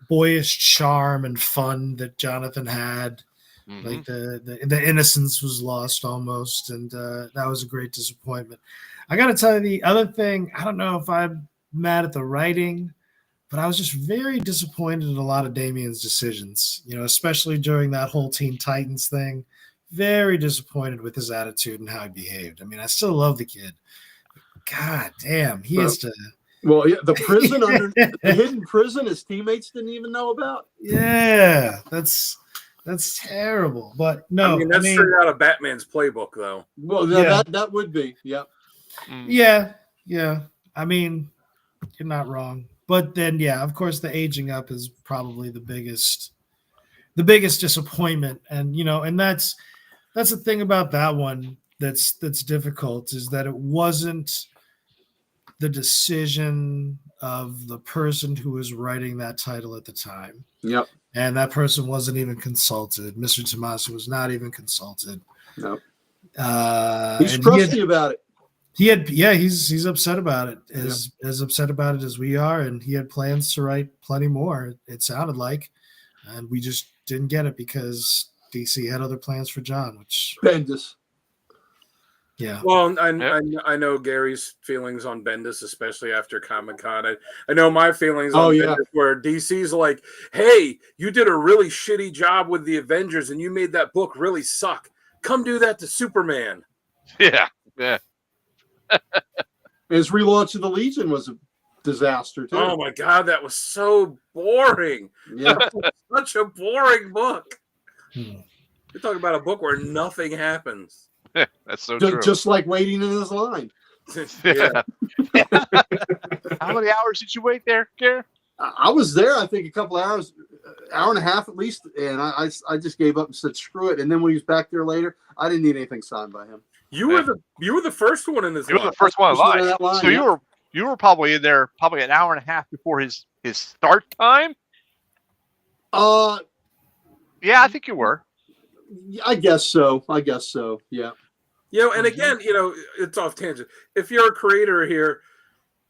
C: boyish charm and fun that Jonathan had.
A: Mm-hmm.
C: Like the innocence was lost almost, and that was a great disappointment. I got to tell you, the other thing, I don't know if I'm mad at the writing, but I was just very disappointed in a lot of Damian's decisions, especially during that whole Teen Titans thing. Very disappointed with his attitude and how he behaved. I mean, I still love the kid. God damn, he has to.
B: Well, yeah, the prison under the hidden prison his teammates didn't even know about.
C: Yeah, that's terrible. But no,
D: that's straight out of Batman's playbook, though.
B: Well, that would be,
C: yeah. I mean, you're not wrong. But then, of course, the aging up is probably the biggest disappointment, and and that's the thing about that one that's difficult, is that it wasn't the decision of the person who was writing that title at the time.
B: Yep.
C: And that person wasn't even consulted. Mr. Tomasi was not even consulted.
B: Nope. He's crusty about it.
C: He's upset about it, as upset about it as we are, and he had plans to write plenty more, it sounded like, and we just didn't get it because DC had other plans for John, which
B: Bendis.
C: Yeah.
D: Well, I know Gary's feelings on Bendis, especially after Comic-Con. I know my feelings on Bendis, where DC's like, hey, you did a really shitty job with the Avengers and you made that book really suck. Come do that to Superman.
A: Yeah.
B: His relaunch of the Legion was a disaster, too.
D: Oh, my God, that was so boring.
B: Yeah.
D: Such a boring bock. You're talking about a book where nothing happens.
A: That's so true.
B: Just like waiting in his line.
A: Yeah. How many hours did you wait there, Gary?
B: I was there, I think, a couple hours, hour and a half at least, and I just gave up and said screw it. And then when he was back there later, I didn't need anything signed by him.
D: You were the first one in this.
A: You were the first one in line. So you were probably in there probably an hour and a half before his start time. Yeah, I think you were.
B: I guess so. Yeah.
D: And again, it's off tangent. If you're a creator here,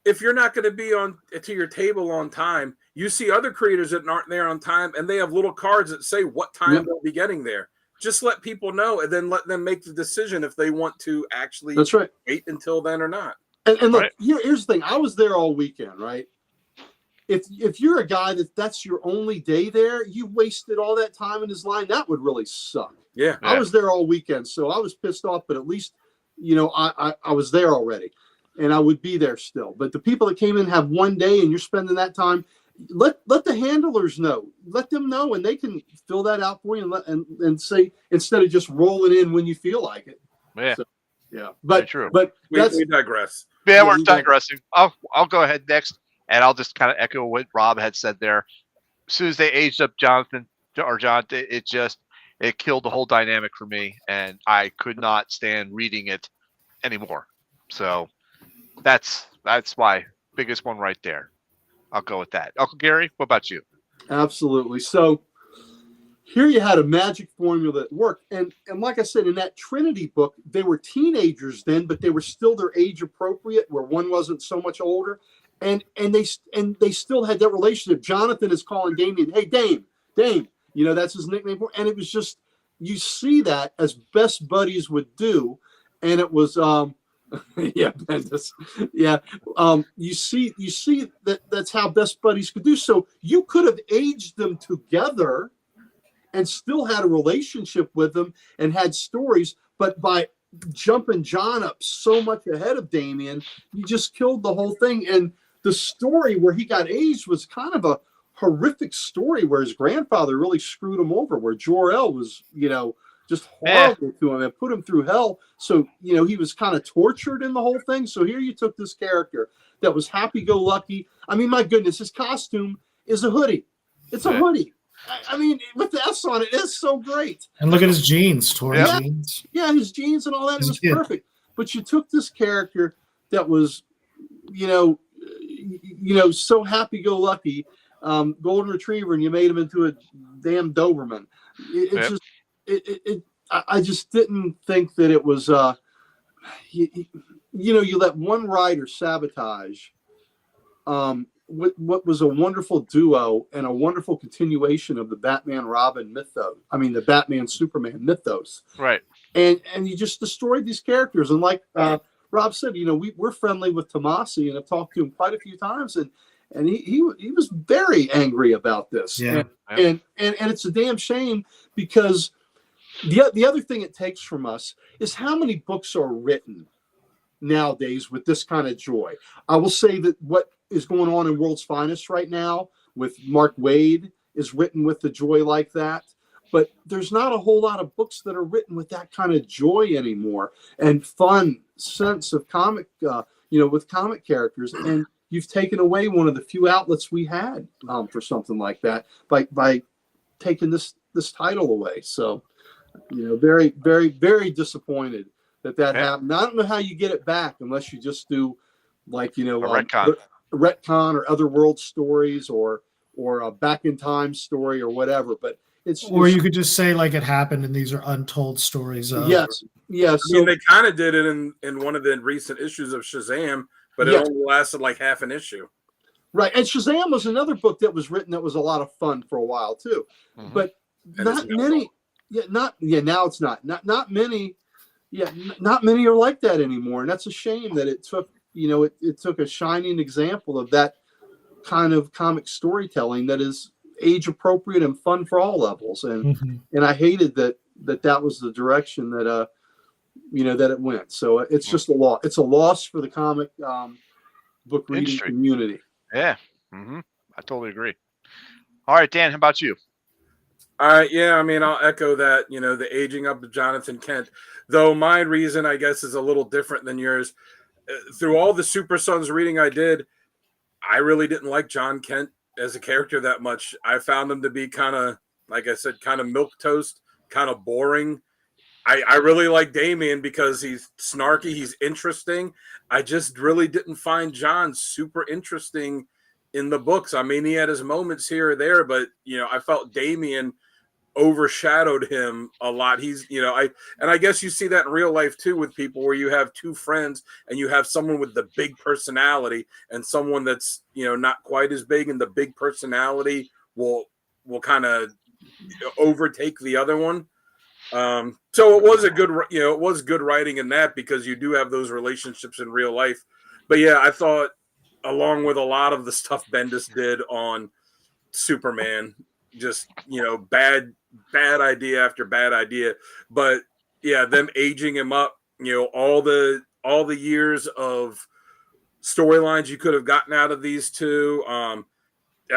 D: if you're not going to be to your table on time, you see other creators that aren't there on time, and they have little cards that say what time they'll be getting there. Just let people know, and then let them make the decision if they want to actually wait until then or not.
B: And look, here's the thing. I was there all weekend, right? If you're a guy that's your only day there, you wasted all that time in his line. That would really suck.
D: Yeah.
B: I was there all weekend, so I was pissed off, but at least, I was there already, and I would be there still. But the people that came in have one day, and you're spending that time, let the handlers know. Let them know, and they can fill that out for you and say, instead of just rolling in when you feel like it.
A: Yeah.
B: So, yeah. But
A: true.
B: But
D: we digress.
A: Yeah, we're digressing. I'll go ahead next, and I'll just kind of echo what Rob had said there. As soon as they aged up John, it killed the whole dynamic for me, and I could not stand reading it anymore. So that's my biggest one right there. I'll go with that. Uncle Gary, what about you?
B: Absolutely. So here you had a magic formula that worked. And like I said, in that Trinity book, they were teenagers then, but they were still their age appropriate, where one wasn't so much older. And they still had that relationship. Jonathan is calling Damian, hey, Dame, that's his nickname. And it was just, you see that as best buddies would do. And it was, Bendis. Yeah. You see that's how best buddies could do. So you could have aged them together and still had a relationship with them and had stories, but by jumping John up so much ahead of Damian, you just killed the whole thing. And the story where he got aged was kind of a horrific story where his grandfather really screwed him over, where Jor-El was, just horrible to him and put him through hell. So, he was kind of tortured in the whole thing. So here you took this character that was happy-go-lucky. I mean, my goodness, his costume is a hoodie. It's a hoodie. I mean, with the S on it, it's so great.
C: And look at his jeans, torn jeans.
B: Yeah, his jeans and all that. It was perfect. But you took this character that was, so happy-go-lucky, golden retriever, and you made him into a damn Doberman. I just didn't think that it was. You let one writer sabotage what was a wonderful duo and a wonderful continuation of the Batman Robin mythos. I mean, the Batman Superman mythos.
A: Right.
B: And you just destroyed these characters. And like Rob said, we're friendly with Tomasi and have talked to him quite a few times, and he was very angry about this.
C: Yeah.
B: And it's a damn shame, because the other thing it takes from us is how many books are written nowadays with this kind of joy. I will say that what is going on in World's Finest right now with Mark Waid is written with the joy like that. But there's not a whole lot of books that are written with that kind of joy anymore, and fun sense of comic, with comic characters. And you've taken away one of the few outlets we had for something like that by taking this title away. So, very, very, very disappointed that happened. I don't know how you get it back unless you just do a retcon or other world stories or a back in time story or whatever. But you
C: could just say like it happened and these are untold stories.
B: Yes.
D: I mean, they kind of did it in one of the recent issues of Shazam, but it only lasted like half an issue.
B: Right. And Shazam was another book that was written that was a lot of fun for a while too. Mm-hmm. But not many. Now it's not many. Yeah, not many are like that anymore, and that's a shame that it took. It took a shining example of that kind of comic storytelling that is age appropriate and fun for all levels, and I hated that was the direction that that it went. So it's just a loss. It's a loss for the comic book reading community.
A: Yeah, I totally agree. All right, Dan, how about you?
D: All right, yeah, I mean, I'll echo that, the aging up of Jonathan Kent, though my reason, I guess, is a little different than yours. Through all the Super Sons reading I did, I really didn't like John Kent as a character that much. I found him to be kind of, like I said, kind of milquetoast, kind of boring. I really like Damian because he's snarky, he's interesting. I just really didn't find John super interesting in the books. I mean, he had his moments here or there, but, I felt Damian overshadowed him a lot. He's, I guess you see that in real life too with people where you have two friends and you have someone with the big personality and someone that's, not quite as big, and the big personality will kind of overtake the other one. So it was it was good writing in that, because you do have those relationships in real life. But yeah, I thought, along with a lot of the stuff Bendis did on Superman, just, bad idea after bad idea. But yeah, them aging him up, all the years of storylines you could have gotten out of these two. I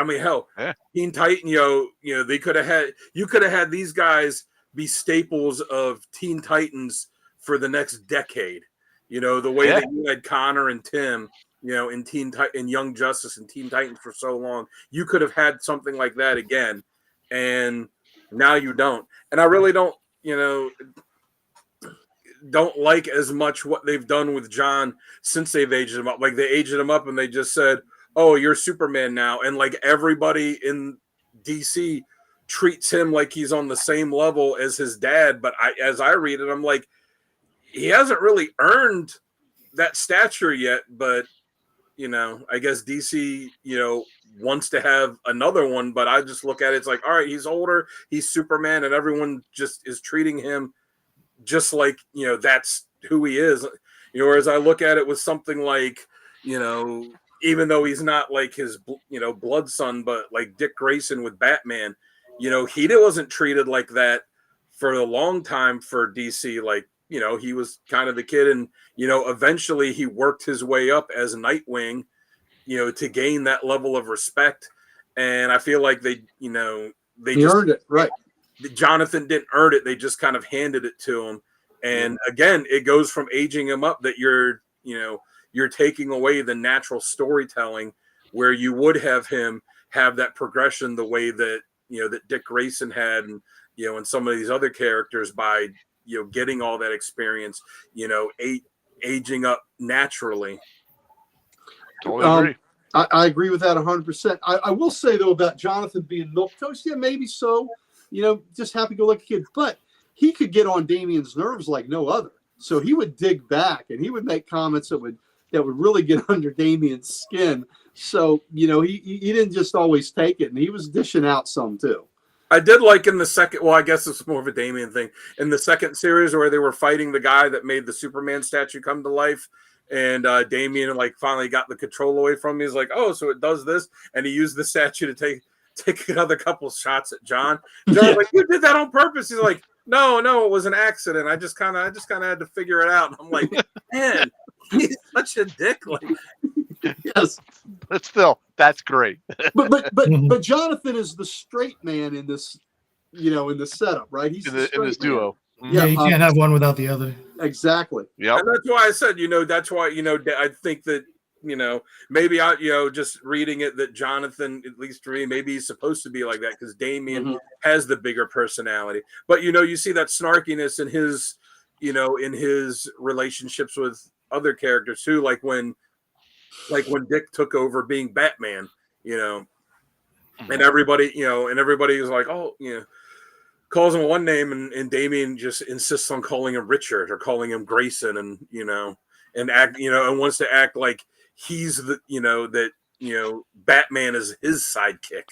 D: mean, hell, Teen Titan, they could have had these guys be staples of Teen Titans for the next decade. The way that you had Connor and Tim, in Young Justice and Teen Titans for so long, you could have had something like that again, and now you don't. And I really don't like as much what they've done with John since they've aged him up. Like, they aged him up and they just said, "Oh, you're Superman now," and like everybody in DC treats him like he's on the same level as his dad. But as I read it, I'm like, he hasn't really earned that stature yet. But I guess DC, wants to have another one, but I just look at it, it's like, all right, he's older, he's Superman, and everyone just is treating him just like, that's who he is. Whereas I look at it with something like, even though he's not like his, blood son, but like Dick Grayson with Batman, he wasn't treated like that for a long time for DC. Like, he was kind of the kid, and, eventually he worked his way up as Nightwing, to gain that level of respect. And I feel like they
B: earned it, right?
D: Jonathan didn't earn it; they just kind of handed it to him. And again, it goes from aging him up that you're taking away the natural storytelling where you would have him have that progression the way that that Dick Grayson had, and and some of these other characters by getting all that experience, aging up naturally.
A: Totally agree.
B: I agree with that 100%. I will say though about Jonathan being milquetoast, yeah, maybe so. Just happy-go-lucky kid, but he could get on Damian's nerves like no other. So he would dig back and he would make comments that would really get under Damian's skin. So he didn't just always take it, and he was dishing out some too.
D: I did like in the second. Well, I guess it's more of a Damian thing in the second series where they were fighting the guy that made the Superman statue come to life. And Damian finally got the control away from me. He's like, "Oh, so it does this," and he used the statue to take another couple shots at John. John's like, "You did that on purpose." He's like, "No, it was an accident. I just kind of had to figure it out." And I'm like, "Man, he's such a dick."
B: Yes,
A: but still, that's great.
B: but Jonathan is the straight man in this, in the setup, right? He's
A: in this duo.
C: Yeah, you can't have one without the other.
B: Exactly.
A: Yeah,
D: and that's why I said, that's why I think that maybe I just reading it that Jonathan, at least for me, maybe he's supposed to be like that because Damian has the bigger personality. But you see that snarkiness in his relationships with other characters too, like when Dick took over being Batman, and everybody was like, oh, calls him one name, and Damian just insists on calling him Richard or calling him Grayson, and and act, and wants to act like he's the, that Batman is his sidekick.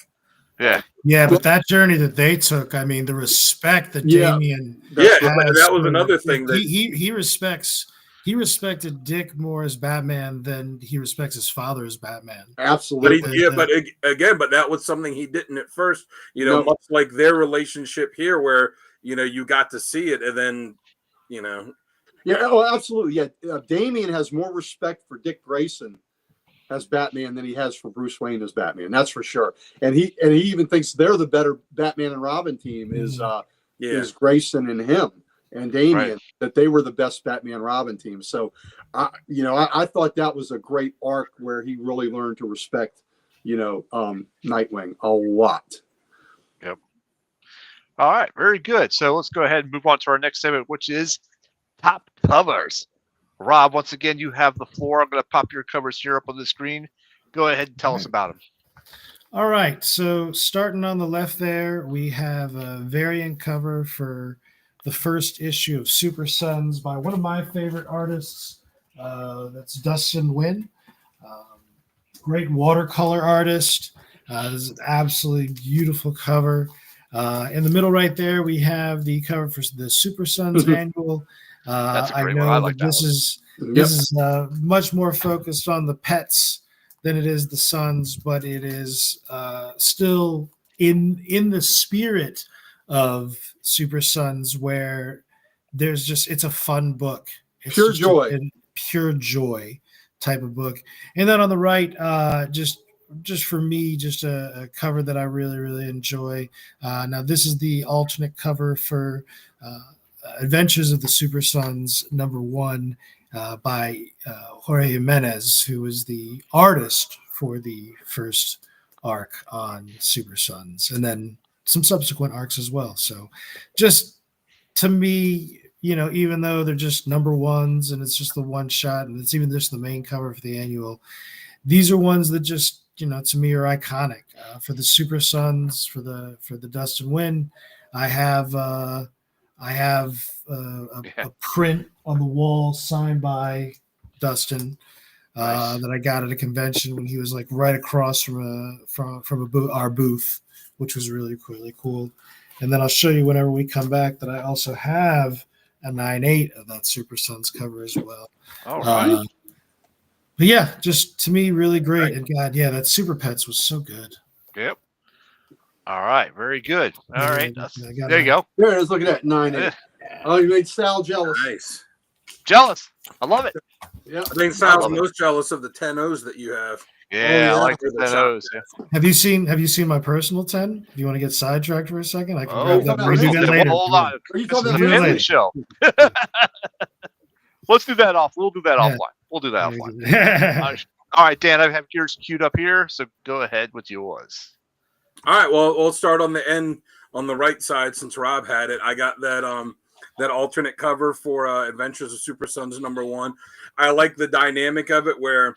C: Yeah, but that journey that they took, I mean, the respect that Damian,
D: that was another thing that
C: he respected Dick more as Batman than he respects his father as Batman.
B: Absolutely.
D: But that was something he didn't at first, much like their relationship here where, you got to see it and then,
B: Yeah, oh, absolutely. Yeah. Damian has more respect for Dick Grayson as Batman than he has for Bruce Wayne as Batman. That's for sure. And he even thinks they're the better Batman and Robin team is Grayson and him. And Damian, that they were the best Batman Robin team. So, I thought that was a great arc where he really learned to respect, Nightwing a lot.
A: Yep. All right, very good. So let's go ahead and move on to our next segment, which is top covers. Rob, once again, you have the floor. I'm going to pop your covers here up on the screen. Go ahead and tell us about them.
C: All right. So starting on the left there, we have a variant cover for the first issue of Super Sons by one of my favorite artists. That's Dustin Nguyen. Great watercolor artist. This is an absolutely beautiful cover. In the middle right there, we have the cover for the Super Sons annual.
A: That's a great
C: I know
A: one. I like
C: that this is much more focused on the pets than it is the sons, but it is still in the spirit of Super Sons, where it's a fun book. It's
B: pure joy.
C: Pure joy type of book. And then on the right, just for me, just a cover that I really, really enjoy. Now this is the alternate cover for Adventures of the Super Sons #1 by Jorge Jimenez, who was the artist for the first arc on Super Sons, and then some subsequent arcs as well. So just to me, even though they're just #1s and it's just the one shot and it's even just the main cover for the annual, these are ones that just, to me are iconic. For the Super Sons, for the Dustin Nguyen, I have a print on the wall signed by Dustin that I got at a convention when he was right across from our booth, which was really, really cool. And then I'll show you whenever we come back that I also have a 9/8 of that Super Sons cover as well.
A: All right.
C: But yeah, just to me, really great. And God, yeah, that Super Pets was so good.
A: Yep. All right. Very good. All right.
C: Yeah,
A: there you go.
B: There it is. Look at that 9/8. Oh, you made Sal jealous.
D: Nice.
A: Jealous. I love it.
B: Yeah.
D: I think Sal's most jealous of the 10 O's that you have.
A: Yeah, I like
D: For
A: the
D: the
A: 10-0s. Yeah.
C: Have you seen my personal 10? Do you want to get sidetracked for a second? I can
A: Oh,
C: grab that.
B: no,
C: We'll do
B: no,
C: that
B: no,
C: later.
A: hold on.
B: Are you
A: This is
B: talking
A: the
C: about
B: about
A: family
C: later?
A: show. Let's do that off. We'll do that
C: Yeah.
A: offline. We'll do that offline. All right, Dan, I have yours queued up here, so go ahead with yours.
D: All right, well, we'll start on the end on the right side since Rob had it. I got that alternate cover for Adventures of Super Sons #1. I like the dynamic of it where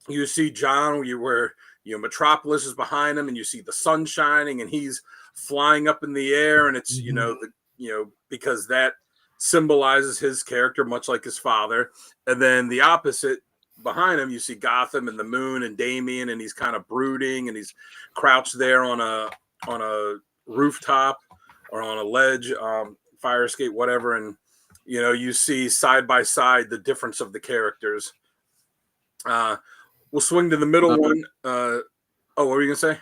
D: you see John, where Metropolis is behind him, and you see the sun shining, and he's flying up in the air, and it's because that symbolizes his character, much like his father. And then the opposite behind him, you see Gotham and the moon and Damian, and he's kind of brooding, and he's crouched there on a rooftop or on a ledge, fire escape, whatever. And you see side by side the difference of the characters. We'll swing to the middle one. What were you gonna say?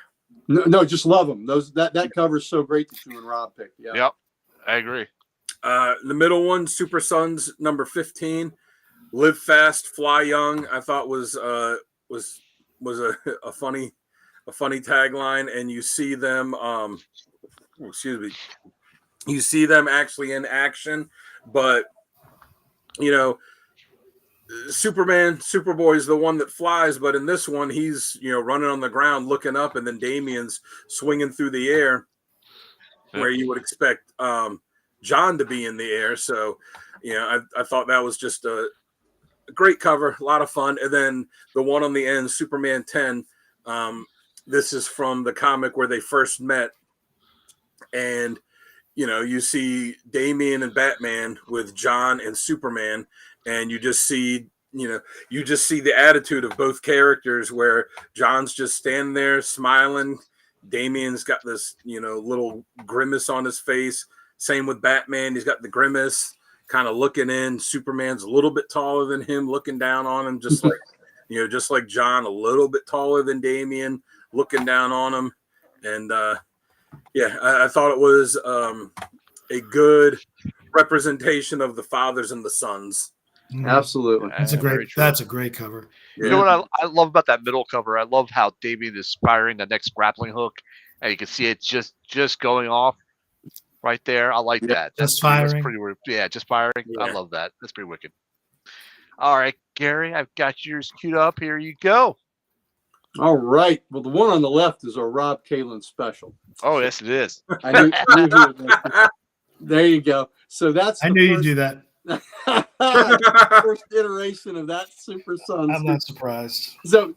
B: No, just love them. That cover is so great that you and Rob picked. Yeah.
A: Yep, I agree.
D: The middle one, Super Sons #15, Live Fast, Fly Young. I thought was a funny tagline, and you see them. You see them actually in action, but Superboy is the one that flies, but in this one, he's running on the ground, looking up, and then Damian's swinging through the air, where you would expect John to be in the air. So, I thought that was just a great cover, a lot of fun. And then the one on the end, Superman 10. This is from the comic where they first met, and you see Damian and Batman with John and Superman. And you just see the attitude of both characters where John's just standing there smiling. Damian's got this, little grimace on his face. Same with Batman. He's got the grimace kind of looking in. Superman's a little bit taller than him, looking down on him, just like, just like John, a little bit taller than Damian, looking down on him. And I thought it was a good representation of the fathers and the sons.
B: Absolutely.
C: That's a great cover.
A: You know what I love about that middle cover? I love how Damian is firing the next grappling hook, and you can see it just going off right there. I like that. That's
C: firing.
A: Pretty weird. Yeah, just firing. Yeah. I love that. That's pretty wicked. All right, Gary, I've got yours queued up. Here you go.
B: All right. Well, the one on the left is our Rob Kalin special.
A: Oh, yes, it is.
B: I knew he would make it. There you go. So that's
C: I knew you'd do that.
B: First iteration of that Super Sons.
C: I'm not surprised.
B: So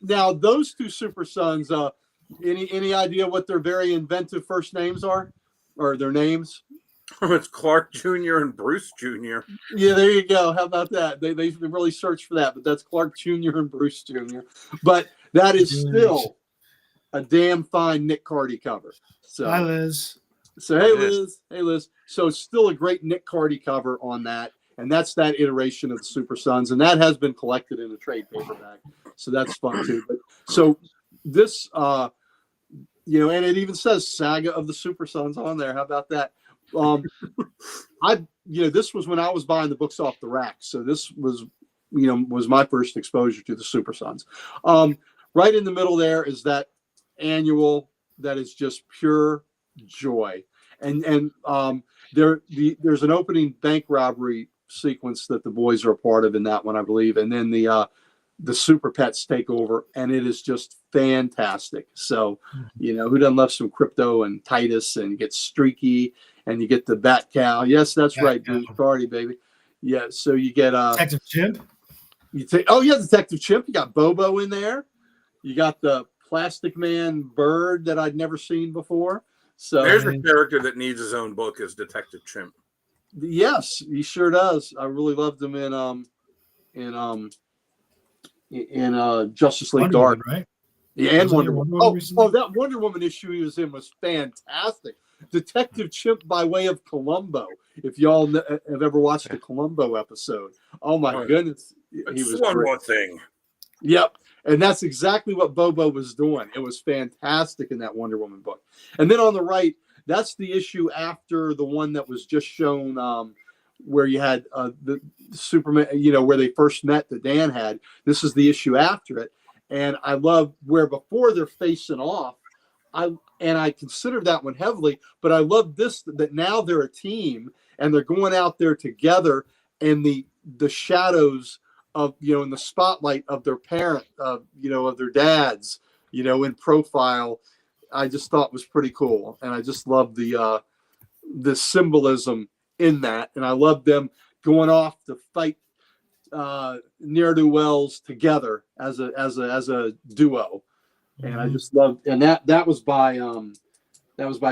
B: now those two Super Sons, any idea what their very inventive first names are? Or their names?
D: It's Clark Jr. and Bruce Jr.
B: Yeah, there you go. How about that? They really searched for that, but that's Clark Jr. and Bruce Jr. But that is still a damn fine Nick Cardy cover. So
C: hi, Liz.
B: So hey Liz. So it's still a great Nick Cardy cover on that, and that's that iteration of the Super Sons, and that has been collected in a trade paperback. So that's fun too. But so this and it even says Saga of the Super Sons on there. How about that? This was when I was buying the books off the rack. So this was my first exposure to the Super Sons. Right in the middle there is that annual that is just pure joy. And there's an opening bank robbery sequence that the boys are a part of in that one, I believe. And then the Super Pets take over, and it is just fantastic. So, who doesn't love some Crypto and Titus, and you get Streaky, and you get the Bat Cow. Yes, that's right, Bruce Cardy, baby. Yeah, so you get
C: Detective Chimp.
B: Detective Chimp. You got Bobo in there. You got the Plastic Man bird that I'd never seen before. So
D: there's a character that needs his own book, is Detective Chimp.
B: Yes, he sure does. I really loved him in Justice League Dark,
C: right?
B: Yeah, and Wonder Woman. That Wonder Woman issue he was in was fantastic. Detective Chimp by way of Columbo. If y'all have ever watched the Columbo episode, oh my goodness, he was
D: one
B: great.
D: More thing.
B: Yep. And that's exactly what Bobo was doing. It was fantastic in that Wonder Woman book. And then on the right, that's the issue after the one that was just shown, where you had the Superman, where they first met that Dan had. This is the issue after it. And I love where before they're facing off. I consider that one heavily, but I love this that now they're a team and they're going out there together, and the shadows of in the spotlight of their parent, of their dads, in profile. I just thought was pretty cool, and I just love the symbolism in that, and I love them going off to fight ne'er do wells together as a duo. And I just loved, and that was by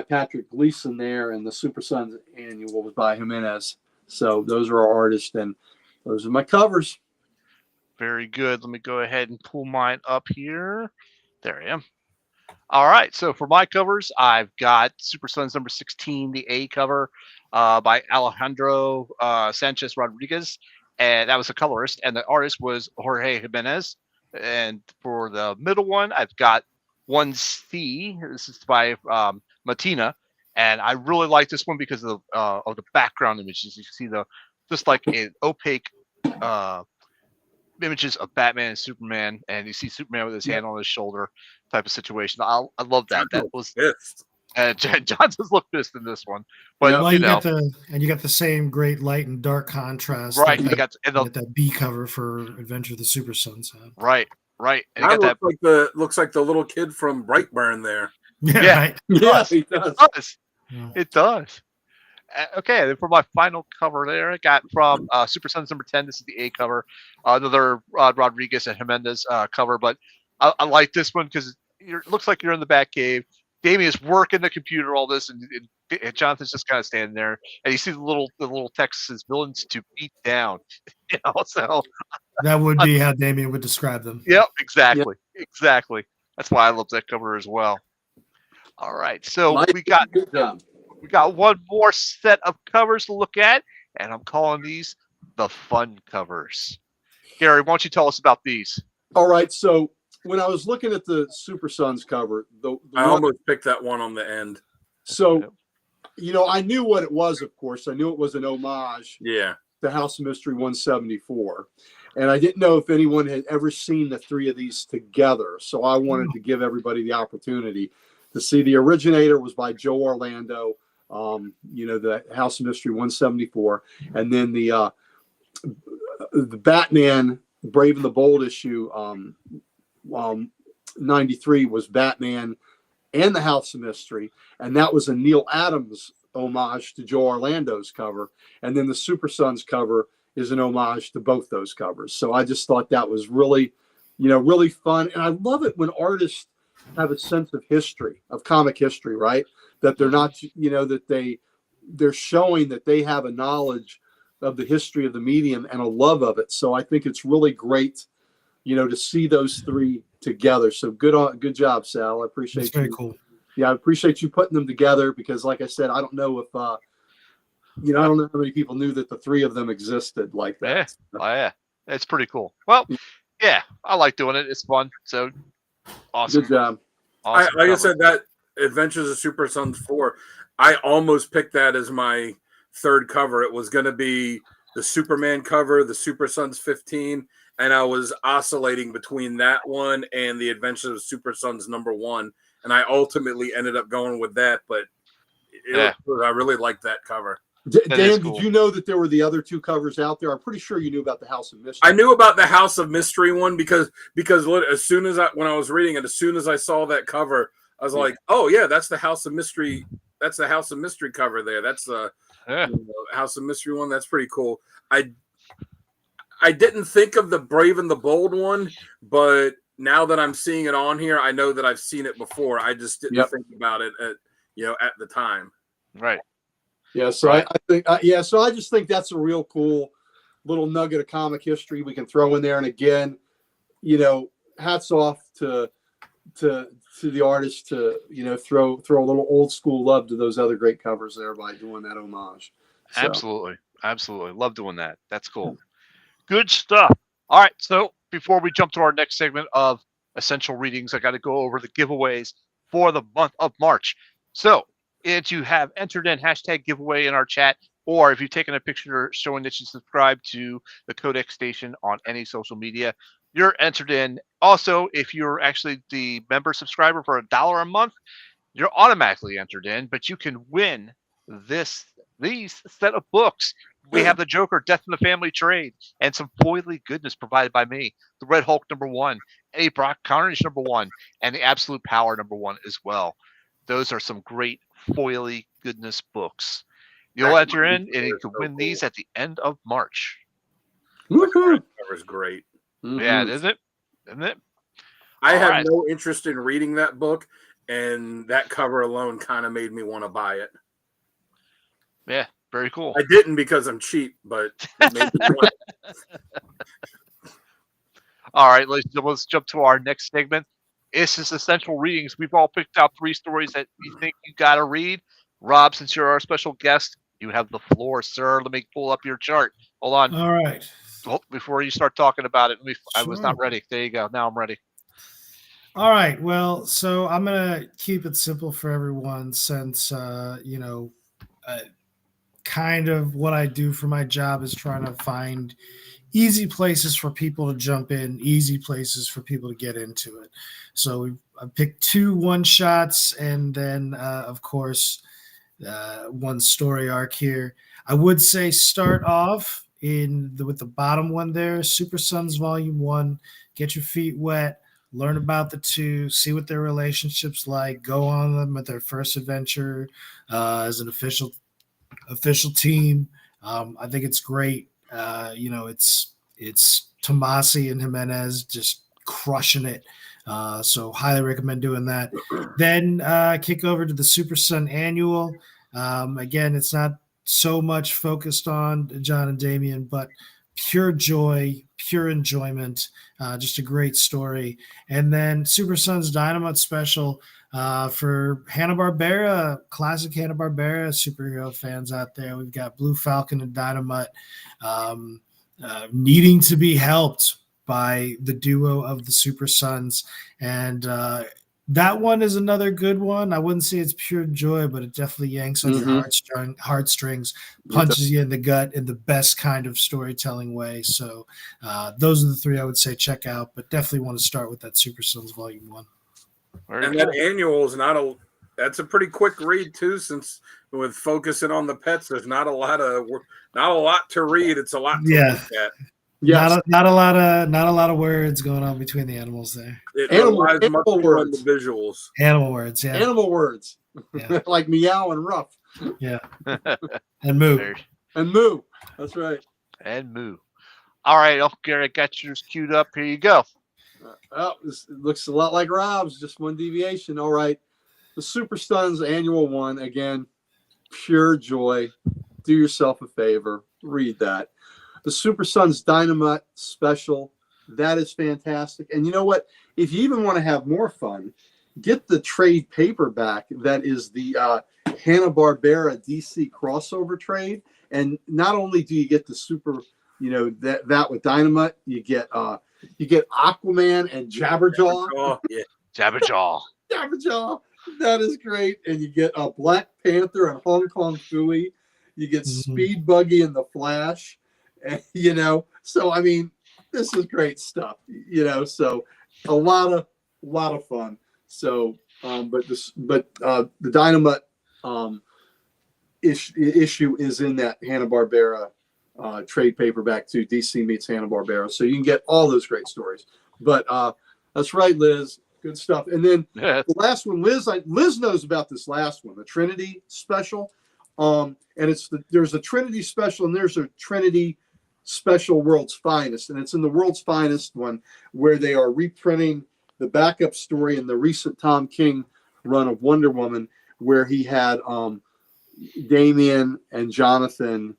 B: Patrick Gleason there, and the Super Sons annual was by Jimenez. So those are our artists, and those are my covers.
A: Very good. Let me go ahead and pull mine up here. There I am. All right. So for my covers, I've got Super Sons number 16, the A cover by Alejandro Sanchez Rodriguez. And that was a colorist. And the artist was Jorge Jimenez. And for the middle one, I've got 1C. This is by Matina. And I really like this one because of the background images. You can see just like an opaque images of Batman and Superman, and you see Superman with his hand on his shoulder type of situation. I love that. That was
D: pissed.
A: John just looked pissed in this one, but
C: well, you got the same great light and dark contrast,
A: right?
C: You
A: got
C: that B cover for Adventure of the Super Sons had.
A: Right. And
D: that looks like the little kid from Brightburn there.
C: Yeah, right.
B: Yes, it does.
A: It does. Okay, then for my final cover there, I got from Super Sons number 10. This is the A cover, another Rodriguez and Jimenez cover. But I like this one because it looks like you're in the Batcave. Damian is working the computer, all this, and Jonathan's just kind of standing there, and you see the little text says "villains to beat down." So
C: that would be how Damian would describe them.
A: Yep, exactly. That's why I love that cover as well. All right, so we got one more set of covers to look at, and I'm calling these the fun covers. Gary, why don't you tell us about these?
B: All right, so when I was looking at the Super Sons cover,
D: I almost picked that one on the end.
B: So, I knew what it was, of course. I knew it was an homage to House of Mystery 174. And I didn't know if anyone had ever seen the three of these together. So I wanted to give everybody the opportunity to see. The originator was by Joe Orlando, the House of Mystery 174. And then the Batman Brave and the Bold issue 93 was Batman and the House of Mystery, and that was a Neil Adams homage to Joe Orlando's cover, and then the Super Sons cover is an homage to both those covers. So I just thought that was really fun, and I love it when artists have a sense of history, of comic history, right? That they're not, that they're showing that they have a knowledge of the history of the medium and a love of it. So I think it's really great to see those three together. So good job, Sal. I appreciate
C: That's very cool.
B: Yeah, I appreciate you putting them together because, like I said, I don't know if I don't know how many people knew that the three of them existed like that.
A: Yeah, it's pretty cool. Well, yeah, I like doing it. It's fun. So awesome.
B: Good job.
A: Awesome
D: like I said, that Adventures of Super Sons 4, I almost picked that as my third cover. It was going to be the Superman cover, the Super Sons 15. And I was oscillating between that one and the Adventures of Super Sons number 1. And I ultimately ended up going with that. But I really liked that cover.
B: Dan, cool. Did you know that there were the other two covers out there? I'm pretty sure you knew about the House of Mystery.
D: I knew about the House of Mystery one because as soon as when I was reading it, as soon as I saw that cover, I was like, oh, yeah, that's the House of Mystery. That's the House of Mystery cover there. That's the House of Mystery one. That's pretty cool. I didn't think of the Brave and the Bold one, but now that I'm seeing it on here, I know that I've seen it before. I just didn't think about it at the time.
A: Right.
B: Yeah. So I think, so I just think that's a real cool little nugget of comic history we can throw in there. And again, hats off to the artist to, throw a little old school love to those other great covers there by doing that homage. So.
A: Absolutely. Love doing that. That's cool. Good stuff. All right. So before we jump to our next segment of essential readings, I got to go over the giveaways for the month of March. So if you have entered in hashtag giveaway in our chat, or if you've taken a picture showing that you subscribe to the Codex Station on any social media, you're entered in. Also, if you're actually the member subscriber for $1 a month, you're automatically entered in, but you can win these set of books. We have the Joker, Death in the Family trade, and some foily goodness provided by me. The Red Hulk #1, Eddie Brock Carnage #1, and the Absolute Power #1 as well. Those are some great foily goodness books. You'll enter in, and you can win these at the end of March.
B: Woohoo!
D: That was great.
A: Yeah, isn't it? Isn't it?
D: I
A: All
D: have
A: right.
D: no interest in reading that book, and that cover alone kind of made me want to buy it.
A: Yeah, very cool.
D: I didn't because I'm cheap, but it made me want it.
A: All right, let's jump to our next segment. This is essential readings. We've all picked out 3 stories that you think you got to read. Rob, since you're our special guest, you have the floor, sir. Let me pull up your chart. Hold on.
C: All right.
A: Oh, before you start talking about it, I was not
C: Sure.
A: ready. There you go. Now I'm ready.
C: All right. Well, so I'm gonna keep it simple for everyone, since kind of what I do for my job is trying to find easy places for people to jump in, easy places for people to get into it. So I picked 2 one-shots, and then of course one story arc here. I would say start off with the bottom one there, Super Sons Volume 1. Get your feet wet, learn about the 2, see what their relationship's like, go on them with their first adventure as an official team. I think it's great. It's Tomasi and Jimenez just crushing it. So highly recommend doing that. Then kick over to the Super Sun Annual. Again, it's not so much focused on John and Damian, but pure joy, pure enjoyment, just a great story. And then Super Sons Dynamite Special for Hanna-Barbera, classic Hanna-Barbera superhero fans out there. We've got Blue Falcon and Dynamite needing to be helped by the duo of the Super Sons. And that one is another good one. I wouldn't say it's pure joy, but it definitely yanks on your heartstrings, punches you in the gut in the best kind of storytelling way. So those are the 3 I would say check out, but definitely want to start with that Super Sons Volume 1.
D: And that annual is that's a pretty quick read too, since with focusing on the pets, there's not a lot to read. It's a lot to look at.
B: Yes.
C: Not a lot of words going on between the animals there.
D: It
B: Animal
D: words. The visuals.
C: Animal words, yeah.
B: Animal words.
C: Yeah.
B: Like meow and rough.
C: Yeah. And moo.
B: And moo. That's right.
A: And moo. All right, Gary, got yours queued up. Here you go.
B: This looks a lot like Rob's, just one deviation. All right. The Super Sons Annual 1, again, pure joy. Do yourself a favor. Read that. The Super Sons Dynamite Special, that is fantastic. And you know what? If you even want to have more fun, get the trade paperback that is the Hanna-Barbera DC crossover trade. And not only do you get the super, that with Dynamite, you get Aquaman and Jabberjaw.
D: Oh, yeah.
A: Jabberjaw.
B: Jabberjaw. That is great. And you get Black Panther and Hong Kong Phooey. You get Speed Buggy and the Flash. And, so I mean, this is great stuff. So a lot of fun. So, but the Dynamite issue is in that Hanna-Barbera trade paperback too. DC meets Hanna-Barbera, so you can get all those great stories. But that's right, Liz. Good stuff. And then the last one, Liz knows about this last one, the Trinity Special. And there's a Trinity Special and there's a Trinity Special World's Finest, and it's in the World's Finest one where they are reprinting the backup story in the recent Tom King run of Wonder Woman, where he had Damian and Jonathan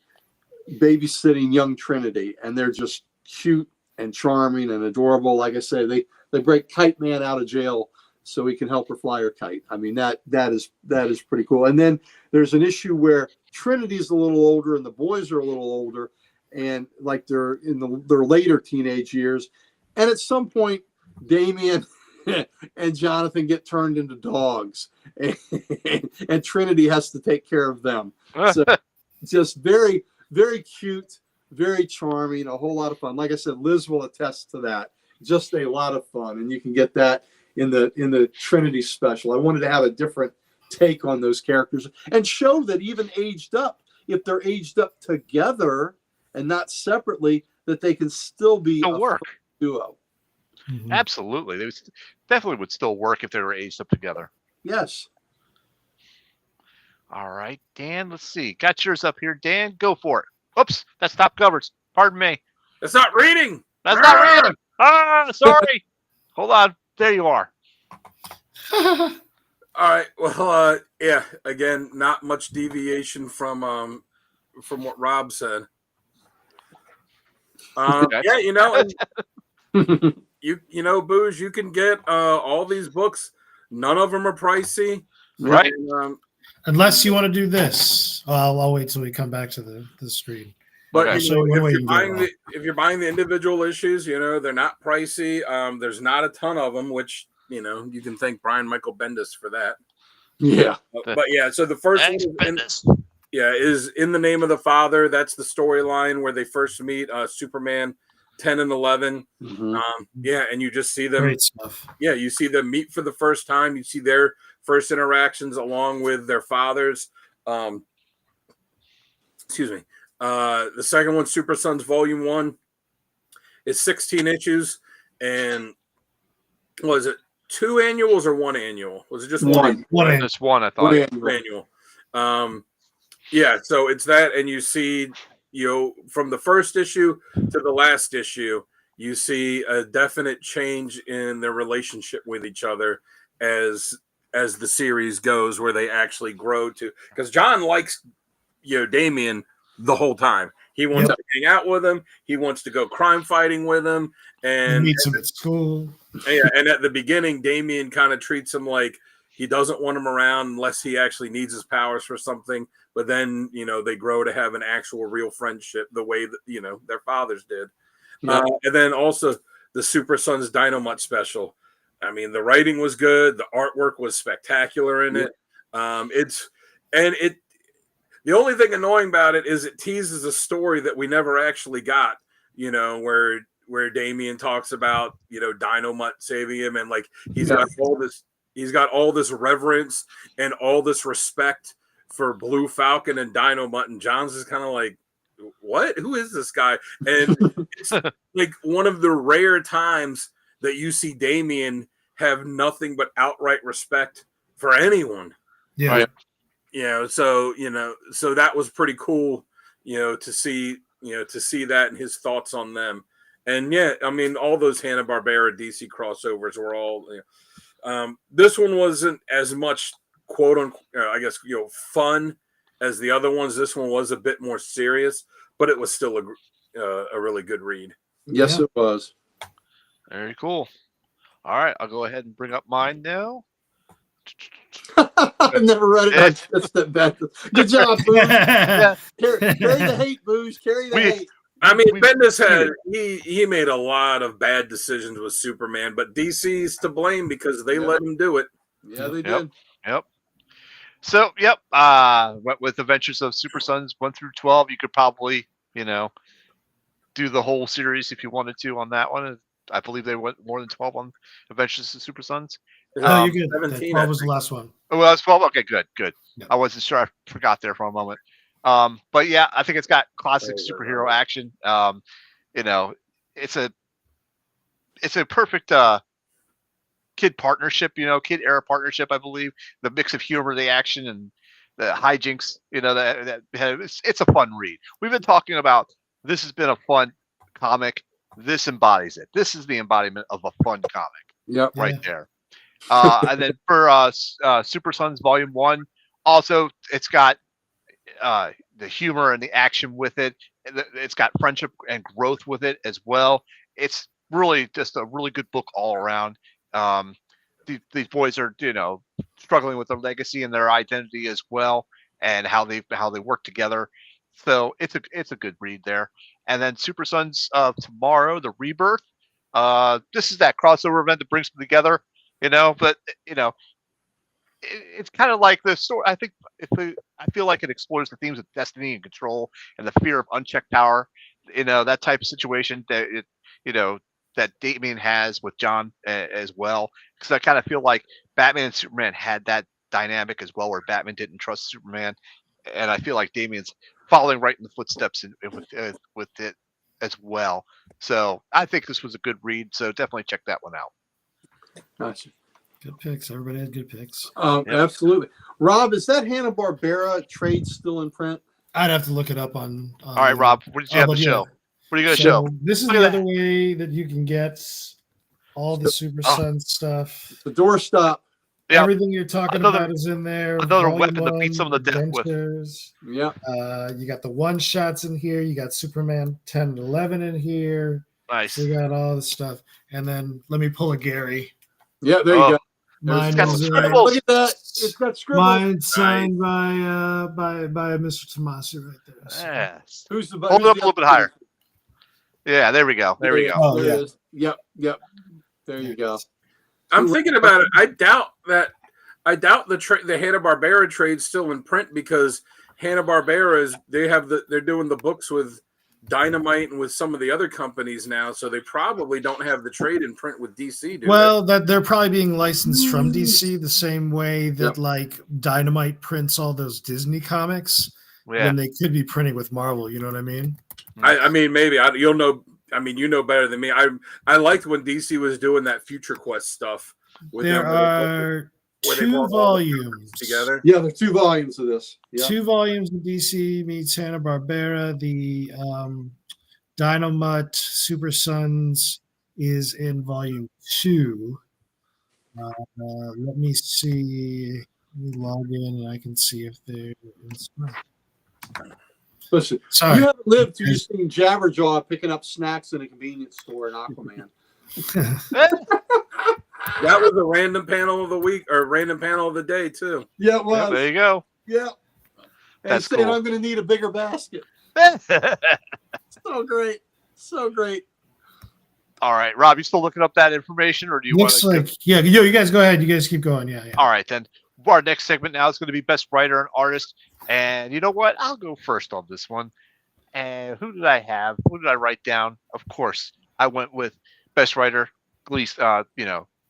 B: babysitting young Trinity, and they're just cute and charming and adorable. Like I say, they break Kite Man out of jail so he can help her fly her kite. I mean, that is pretty cool. And then there's an issue where Trinity's a little older and the boys are a little older, and like they're in their later teenage years. And at some point, Damian and Jonathan get turned into dogs, and Trinity has to take care of them. So just very, very cute, very charming, a whole lot of fun. Like I said, Liz will attest to that. just a lot of fun, and you can get that in the Trinity special. I wanted to have a different take on those characters and show that even aged up, if they're aged up together and not separately, that they can still be a
A: work
B: duo.
C: Mhm.
A: Absolutely, they definitely would still work if they were aged up together.
B: Yes.
A: All right, Dan. Let's see. Got yours up here, Dan. Go for it. Oops, that's top covers. Pardon me.
D: It's not reading.
A: That's not reading. Ah, sorry. Hold on. There you are.
D: All right. Well, yeah. Again, not much deviation from what Rob said. Yeah, you know, and you know, Booze, you can get all these books. None of them are pricey,
A: right?
D: And,
C: unless you want to do this. I'll wait till we come back to the screen.
D: But
A: Okay.
D: you know, if you're buying the individual issues, you know, they're not pricey. There's not a ton of them, which, you know, you can thank Brian Michael Bendis for that.
B: Yeah.
D: But yeah, so the first one is In the Name of the Father. That's the storyline where they first meet Superman 10 and 11.
B: Mm-hmm.
D: Yeah, and you just see them.
C: Great stuff.
D: Yeah, you see them meet for the first time. You see their first interactions along with their fathers. Excuse me. The second one, Super Sons Volume 1, is 16 issues. And was it 2 annuals or 1 annual? Was it just one?
A: Just one, I thought.
B: One
D: annual. Yeah, so it's that, and you see, you know, from the first issue to the last issue, you see a definite change in their relationship with each other as the series goes, where they actually grow to, because John likes, you know, Damian the whole time. He wants to hang out with him. He wants to go crime fighting with him, and
C: he meets him at school.
D: Yeah, and at the beginning, Damian kind of treats him like he doesn't want him around unless he actually needs his powers for something. But then, you know, they grow to have an actual real friendship the way that, you know, their fathers did.
B: Yeah.
D: And then also the Super Sons Dynamite special. I mean, the writing was good. The artwork was spectacular in it. The only thing annoying about it is it teases a story that we never actually got, you know, where Damian talks about, you know, Dynamite saving him, and like he's got all this reverence and all this respect for Blue Falcon and Dynamite, and John's is kind of like, what? Who is this guy? And it's like one of the rare times that you see Damian have nothing but outright respect for anyone.
C: Yeah.
A: Right.
D: You know, so that was pretty cool, you know, to see that and his thoughts on them. And yeah, I mean, all those Hanna-Barbera DC crossovers were all, you know, this one wasn't as much quote unquote, I guess, you know, fun as the other ones. This one was a bit more serious, but it was still a really good read.
B: Yes, it was.
A: Very cool. All right, I'll go ahead and bring up mine now.
B: I've never read it. I just that bad. Good job, Booze.
A: Yeah.
B: Carry the hate, Booze. Carry the hate.
D: I mean, Bendis had he made a lot of bad decisions with Superman, but DC's to blame because they let him do it.
B: Yeah, they did.
A: Yep. So, went with Adventures of Super Sons 1 through 12. You could probably, you know, do the whole series if you wanted to on that one. I believe they went more than 12 on Adventures of Super Sons.
C: Oh, you're good.
D: 17,
C: 12 was the last one.
A: Oh, well, that's 12. Okay, good.
C: Yeah.
A: I wasn't sure. I forgot there for a moment. But yeah, I think it's got classic superhero action. You know, it's a perfect kid partnership. You know, kid era partnership. I believe the mix of humor, the action, and the hijinks. You know, it's a fun read. We've been talking about this has been a fun comic. This embodies it. This is the embodiment of a fun comic.
B: Yep.
A: Right there. And then for Super Sons Volume 1, also it's got the humor and the action with it. It's got friendship and growth with it as well. It's really just a really good book all around. These boys are, you know, struggling with their legacy and their identity as well, and how they work together. So it's a good read there. And then Super Sons Tomorrow, The Rebirth. This is that crossover event that brings them together. You know, but you know, it's kind of like the story. I think I feel like it explores the themes of destiny and control and the fear of unchecked power. You know, that type of situation. That you know, that Damian has with John as well, because I kind of feel like Batman and Superman had that dynamic as well, where Batman didn't trust Superman, and I feel like Damian's following right in the footsteps with it as well. So I think this was a good read. So definitely check that one out.
B: Gotcha.
C: Good picks. Everybody had good picks.
A: Yep.
B: Absolutely. Rob, is that Hanna-Barbera trade still in print?
C: I'd have to look it up on
A: All right, Rob, what did you have to show? What are you going to show?
C: This is
A: Look at
C: the other
A: that.
C: way that you can get all the Super Sun stuff.
B: The doorstop.
A: Yep.
C: Everything you're talking about is in there.
A: Another
C: Volume
A: weapon to beat
C: 1,
A: some of the death with.
C: adventures.
B: Yeah.
C: You got the one shots in here. You got Superman 10 and 11 in here.
A: Nice.
C: So you got all the stuff. And then let me pull a Gary.
B: Yeah, there you go.
C: Mine
A: got
C: is
A: some scribbles.
B: Look at that. It's got scribbles.
C: mine signed by Mr. Tomasi right there. So.
A: Yes.
B: Who's the
A: Hold it up a little bit higher. Yeah, there we go. There we go.
C: Oh,
B: There
C: yeah.
B: it is. Yep. There you go.
D: I'm thinking about it. I doubt the Hanna-Barbera trade's still in print, because Hanna-Barbera they're doing the books with Dynamite and with some of the other companies now, so they probably don't have the trade in print with DC.
C: That they're probably being licensed from DC the same way that like Dynamite prints all those Disney comics.
A: Yeah.
C: When they could be printing with Marvel, you know what I mean?
D: I mean, maybe you'll know. I mean, you know better than me. I liked when DC was doing that Future Quest stuff. With
C: There
D: them,
C: are
D: where they
C: 2
D: brought all the
C: volumes
D: together.
B: Yeah, there's 2 volumes of this. Yeah.
C: 2 volumes of DC meets Hanna-Barbera. The Dynamite Super Sons is in volume 2. Let me see. Let me log in and I can see if they're in.
B: Listen,
C: Sorry.
B: you haven't lived till you've seen Jabberjaw picking up snacks in a convenience store in Aquaman.
D: That was a random panel of the week or random panel of the day too.
B: Yeah, it was.
A: Yeah, there you go.
B: Yeah. And
A: That's
B: saying
A: cool.
B: I'm going to need a bigger basket. So great. So great.
A: All right, Rob, you still looking up that information, or do you want
C: Looks
A: to?
C: like you guys go ahead. You guys keep going. Yeah.
A: All right, then. Our next segment now is going to be best writer and artist, and you know what? I'll go first on this one. And who did I have? Who did I write down? Of course, I went with best writer, Gleason.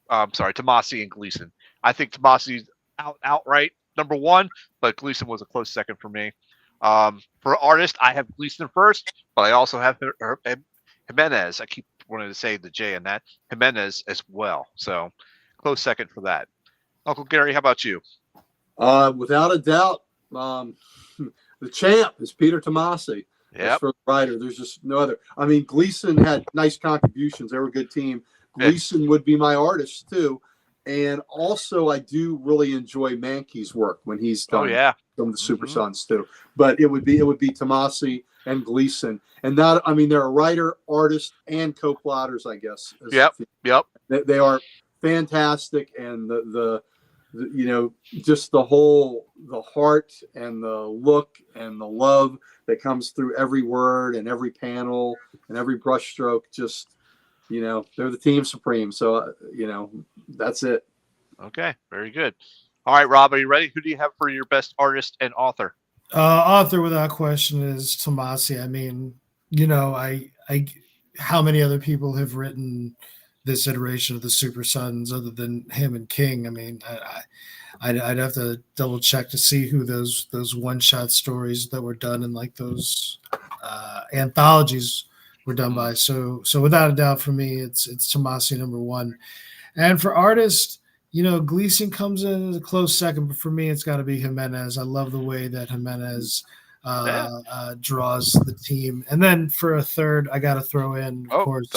A: Tomasi and Gleason. I think Tomasi's outright number 1, but Gleason was a close second for me. For artist, I have Gleason first, but I also have Jimenez. I keep wanting to say the J in that. Jimenez as well. So close second for that. Uncle Gary, how about you?
B: Without a doubt, the champ is Peter Tomasi.
A: Yeah.
B: For the writer, there's just no other. I mean, Gleason had nice contributions. They were a good team. Gleason would be my artist too, and also I do really enjoy Mankey's work when he's done some of the Super Sons too. But it would be Tomasi and Gleason, and not. I mean, they're a writer, artist, and co-plotters, I guess.
A: Yep.
B: They are fantastic, and the just the heart and the look and the love that comes through every word and every panel and every brushstroke. Just, they're the team supreme. So, that's it.
A: Okay, very good. All right, Rob, are you ready? Who do you have for your best artist and author?
C: Author without question is Tomasi. I mean, how many other people have written this iteration of the Super Sons other than him and King? I mean, I'd have to double check to see who those one shot stories that were done in like those anthologies were done by. So without a doubt for me, it's Tomasi number 1. And for artist, Gleason comes in as a close second, but for me, it's got to be Jimenez. I love the way that Jimenez draws the team. And then for a third, I got to throw in, of course,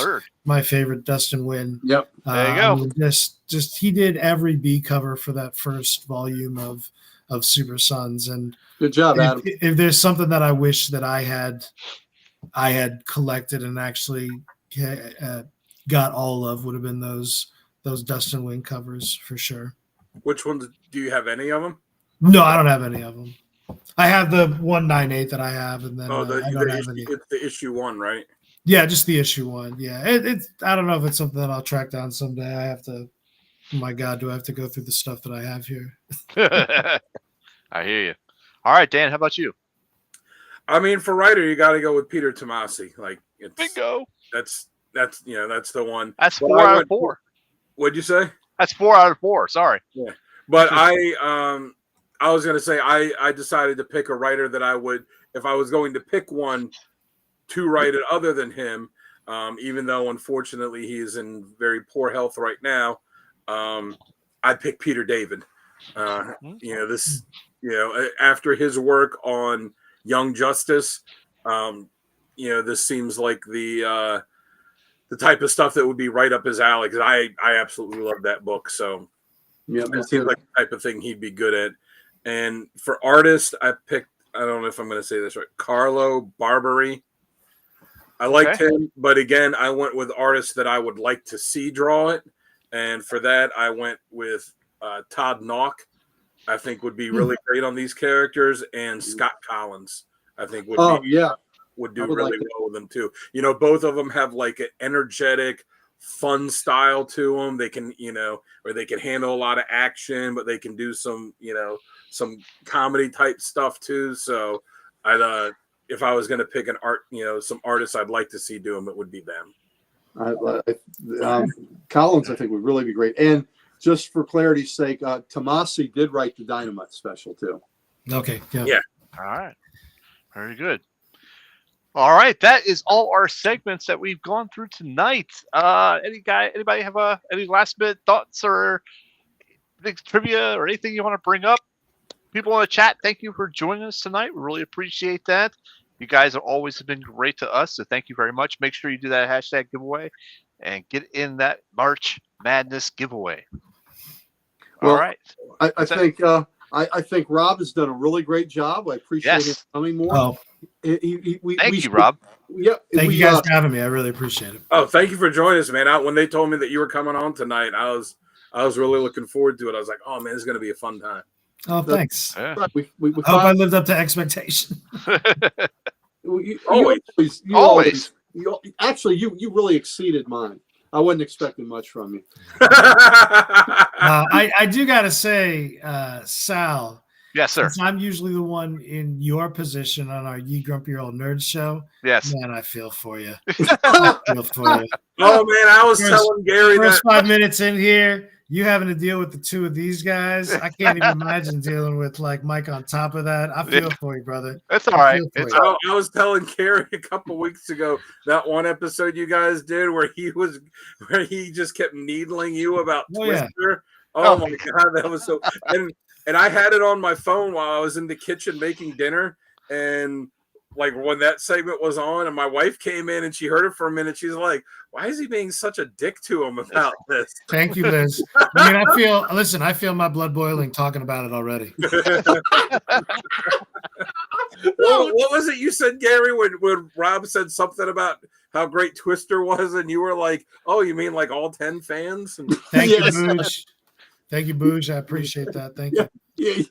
C: my favorite, Dustin Wynn.
B: Yep.
A: There you go.
C: I mean, just he did every B cover for that first volume of Super Sons. And
B: good job, Adam.
C: If there's something that I wish that I had collected and actually got all of, would have been those Dustin Wynn covers for sure.
D: Which ones do you have? Any of them?
C: No, I don't have any of them. I have the 198 that I have, and then
D: it's the issue 1, right?
C: Yeah, just the issue 1. Yeah, it's. I don't know if it's something that I'll track down someday. I have to. Oh my God, do I have to go through the stuff that I have here?
A: I hear you. All right, Dan, how about you?
D: I mean, for writer, you got to go with Peter Tomasi. Like,
A: Bingo.
D: That's that's that's the one.
A: That's
D: But
A: 4
D: I
A: out of
D: went-
A: 4.
D: What'd you say?
A: That's 4 out of 4. Sorry.
D: But I was gonna say I decided to pick a writer that I would, if I was going to pick one to write it other than him, even though unfortunately he's in very poor health right now. I'd pick Peter David. After his work on Young Justice, this seems like the type of stuff that would be right up his alley, because I absolutely love that book. So
B: Yeah,
D: it seems like the type of thing he'd be good at. And for artist, I picked, I don't know if I'm going to say this right, Carlo Barberi. I liked him, but again, I went with artists that I would like to see draw it. And for that, I went with Todd Nauck. I think would be really great on these characters, and Scott Collins, I think would do really well with them too. Both of them have like an energetic, fun style to them. They can, or they can handle a lot of action, but they can do some, some comedy type stuff too. So if I was going to pick some artists I'd like to see do them, it would be them.
B: Collins, I think, would really be great. And just for clarity's sake, Tomasi did write the Dynamite special too.
C: Okay.
D: Yeah.
A: All right. Very good. All right. That is all our segments that we've gone through tonight. Anybody have any last minute thoughts or trivia or anything you want to bring up? People in the chat, thank you for joining us tonight. We really appreciate that. You guys have always been great to us, so thank you very much. Make sure you do that hashtag giveaway and get in that March Madness giveaway.
B: Well,
A: all right.
B: I think Rob has done a really great job. I appreciate him coming more.
C: Oh,
A: thank you, Rob.
B: Yeah,
C: thank you guys for having me. I really appreciate it.
D: Oh, thank you for joining us, man. When they told me that you were coming on tonight, I was really looking forward to it. I was like, oh man, it's going to be a fun time.
C: Oh, thanks.
A: Yeah.
B: We
C: I hope I lived up to expectation.
A: Always.
B: Actually, you really exceeded mine. I wasn't expecting much from you.
C: I do got to say, Sal.
A: Yes, sir.
C: Since I'm usually the one in your position on our Ye Grumpy Old Nerd show.
A: Yes.
C: Man, I feel for you. I feel for you.
D: Oh, man, I was telling Gary
C: first
D: that.
C: 5 minutes in here, you having to deal with the two of these guys. I can't even imagine dealing with like Mike on top of that. I feel for you, brother.
A: It's all right.
D: I was telling Gary a couple weeks ago that one episode you guys did where he just kept needling you about Twister.
C: Yeah.
D: Oh my God, that was so. And I had it on my phone while I was in the kitchen making dinner, and like when that segment was on, and my wife came in and she heard it for a minute, she's like, "Why is he being such a dick to him about this?"
C: Thank you, Liz. I mean, I feel my blood boiling talking about it already.
D: What was it you said, Gary, when Rob said something about how great Twister was, and you were like, "Oh, you mean like all 10 fans?" And
C: Thank you, Booge. Thank you, Booge. I appreciate that. Thank you.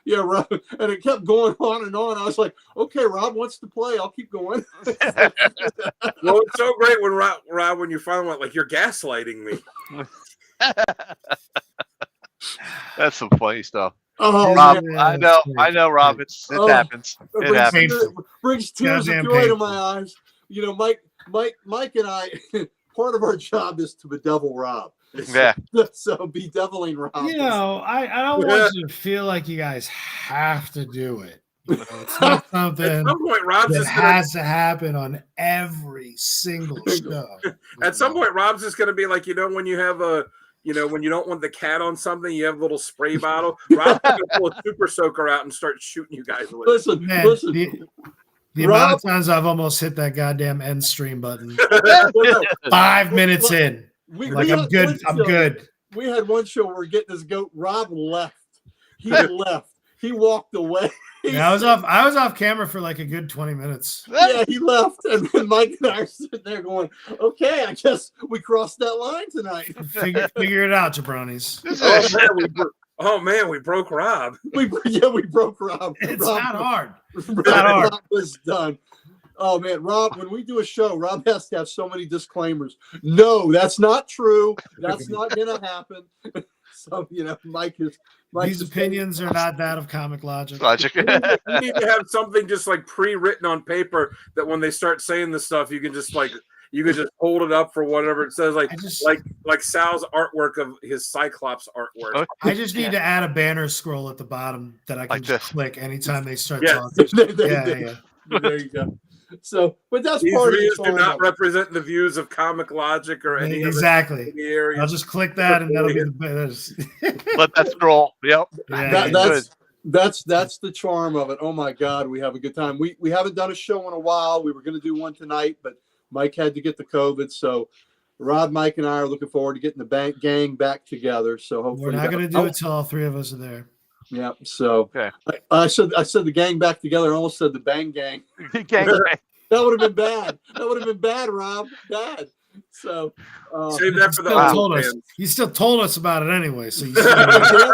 B: Yeah, Rob. And it kept going on and on. I was like, okay, Rob wants to play. I'll keep going.
D: Well, it's so great when Rob, when you finally went, like, you're gaslighting me.
A: That's some funny stuff.
B: Oh,
A: Rob,
B: man.
A: I know, Rob. It happens. It happens.
B: Brings tears of joy to my eyes. Mike and I, part of our job is to bedevil Rob.
A: Yeah.
B: So bedeviling Rob.
C: I don't want you to feel like you guys have to do it. It's not something
D: At some point, Rob's
C: that
D: just
C: has to happen on every single show.
D: At some point, Rob's just going to be like, when you have when you don't want the cat on something, you have a little spray bottle. Rob's going to pull a super soaker out and start shooting you guys with it.
B: Listen.
C: The amount of times I've almost hit that goddamn end stream button. 5 minutes in. I'm good.
B: We had one show where we're getting this goat. Rob left. He left. He walked away.
C: Yeah, I was off camera for like a good 20 minutes.
B: Yeah, he left. And then Mike and I are sitting there going, okay, I guess we crossed that line tonight.
C: Figure it out, jabronis.
D: Oh man, we broke Rob.
B: We broke Rob.
C: It's
B: Rob,
C: not hard.
B: Rob was done. Oh man, Rob, when we do a show, Rob has to have so many disclaimers. No, that's not true. That's not gonna happen. So Mike
C: These opinions are not that of comic logic.
D: You need to have something just like pre-written on paper that when they start saying this stuff, you can just like You could just hold it up for whatever it says, like
C: I just-
D: like Sal's artwork of his Cyclops artwork.
C: I just need to add a banner scroll at the bottom that I can
A: Like
C: just
A: this.
C: click anytime they start
D: Yes.
C: talking.
B: there,
C: Yeah.
B: there you go. So, but that's
D: These
B: part of the
D: views do
B: charm
D: not
B: of it.
D: represent the views of Comic Logic or any
C: Exactly.
D: of the areas.
C: I'll just click that, and that'll be the best.
A: Let that scroll. Yep.
C: Yeah,
B: That's the charm of it. Oh my God, we have a good time. We haven't done a show in a while. We were going to do one tonight, but Mike had to get the COVID. So Rob, Mike, and I are looking forward to getting the gang back together. So hopefully
C: We're not going to do it till all three of us are there.
B: Yeah. So
A: Okay.
B: I said the gang back together. I almost said the bang gang.
A: Gang.
B: That would have been bad. That would have been bad, Rob. Bad. So
D: save that for the
C: Still
D: audio
C: told us.
D: fans.
C: You still told us about it anyway. So you
B: damn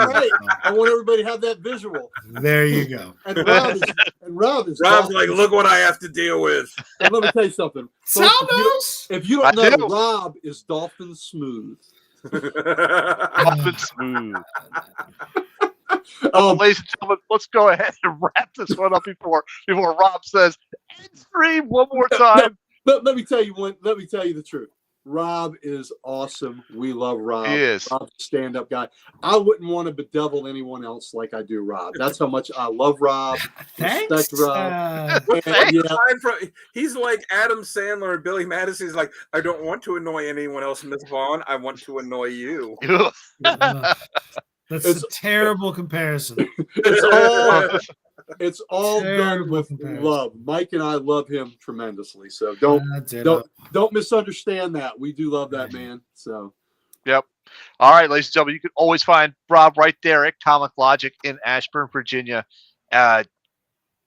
B: right. I want everybody to have that visual.
C: there you go.
B: And Rob is
D: Rob's like, look what I have to deal with.
B: And let me tell you something.
C: Sal
B: Folks,
C: knows.
B: if you don't
A: I
B: know,
A: do.
B: Rob is dolphin smooth.
A: Dolphin smooth.
B: Um,
A: Ladies and gentlemen, let's go ahead and wrap this one up before Rob says end stream one more time.
B: let me tell you the truth. Rob is awesome. We love Rob.
A: He is.
B: Rob's a stand-up guy. I wouldn't want to bedevil anyone else like I do Rob. That's how much I love Rob.
C: Thanks.
B: Respect Rob. And, yeah,
D: He's like Adam Sandler and Billy Madison. He's like, I don't want to annoy anyone else, Miss Vaughn. I want to annoy you.
C: That's a terrible comparison.
B: it's all done
C: Terrible
B: with
C: comparison.
B: love. Mike and I love him tremendously. So don't misunderstand that. We do love that man. So
A: Yep. All right, ladies and gentlemen, you can always find Rob right there at Comic Logic in Ashburn, Virginia.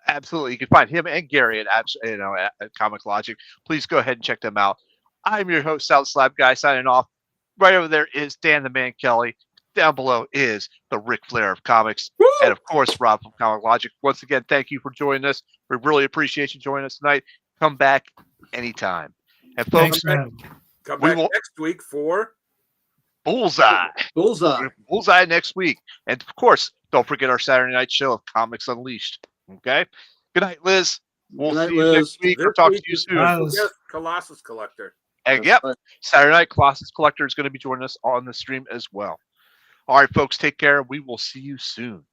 A: Absolutely, you can find him and Gary at Comic Logic. Please go ahead and check them out. I'm your host, South Slab Guy, signing off. Right over there is Dan the Man Kelly. Down below is the Ric Flair of comics, and of course, Rob from Comic Logic. Once again, thank you for joining us. We really appreciate you joining us tonight. Come back anytime. And folks,
C: Thanks, man.
D: Come
A: We
D: back
A: will-
D: next week for
A: Bullseye.
B: bullseye.
A: Bullseye next week. And of course, don't forget our Saturday night show of Comics Unleashed. Okay? Good night, Liz. We'll
B: Good night,
A: see you
B: Liz.
A: next week.
D: This
A: We'll talk
D: week
A: to you
D: is
A: soon.
C: Bye.
D: Yes, Colossus Collector.
A: And
B: That's
A: yep,
B: right.
A: Saturday night, Colossus Collector is going to be joining us on the stream as well. All right, folks, take care. We will see you soon.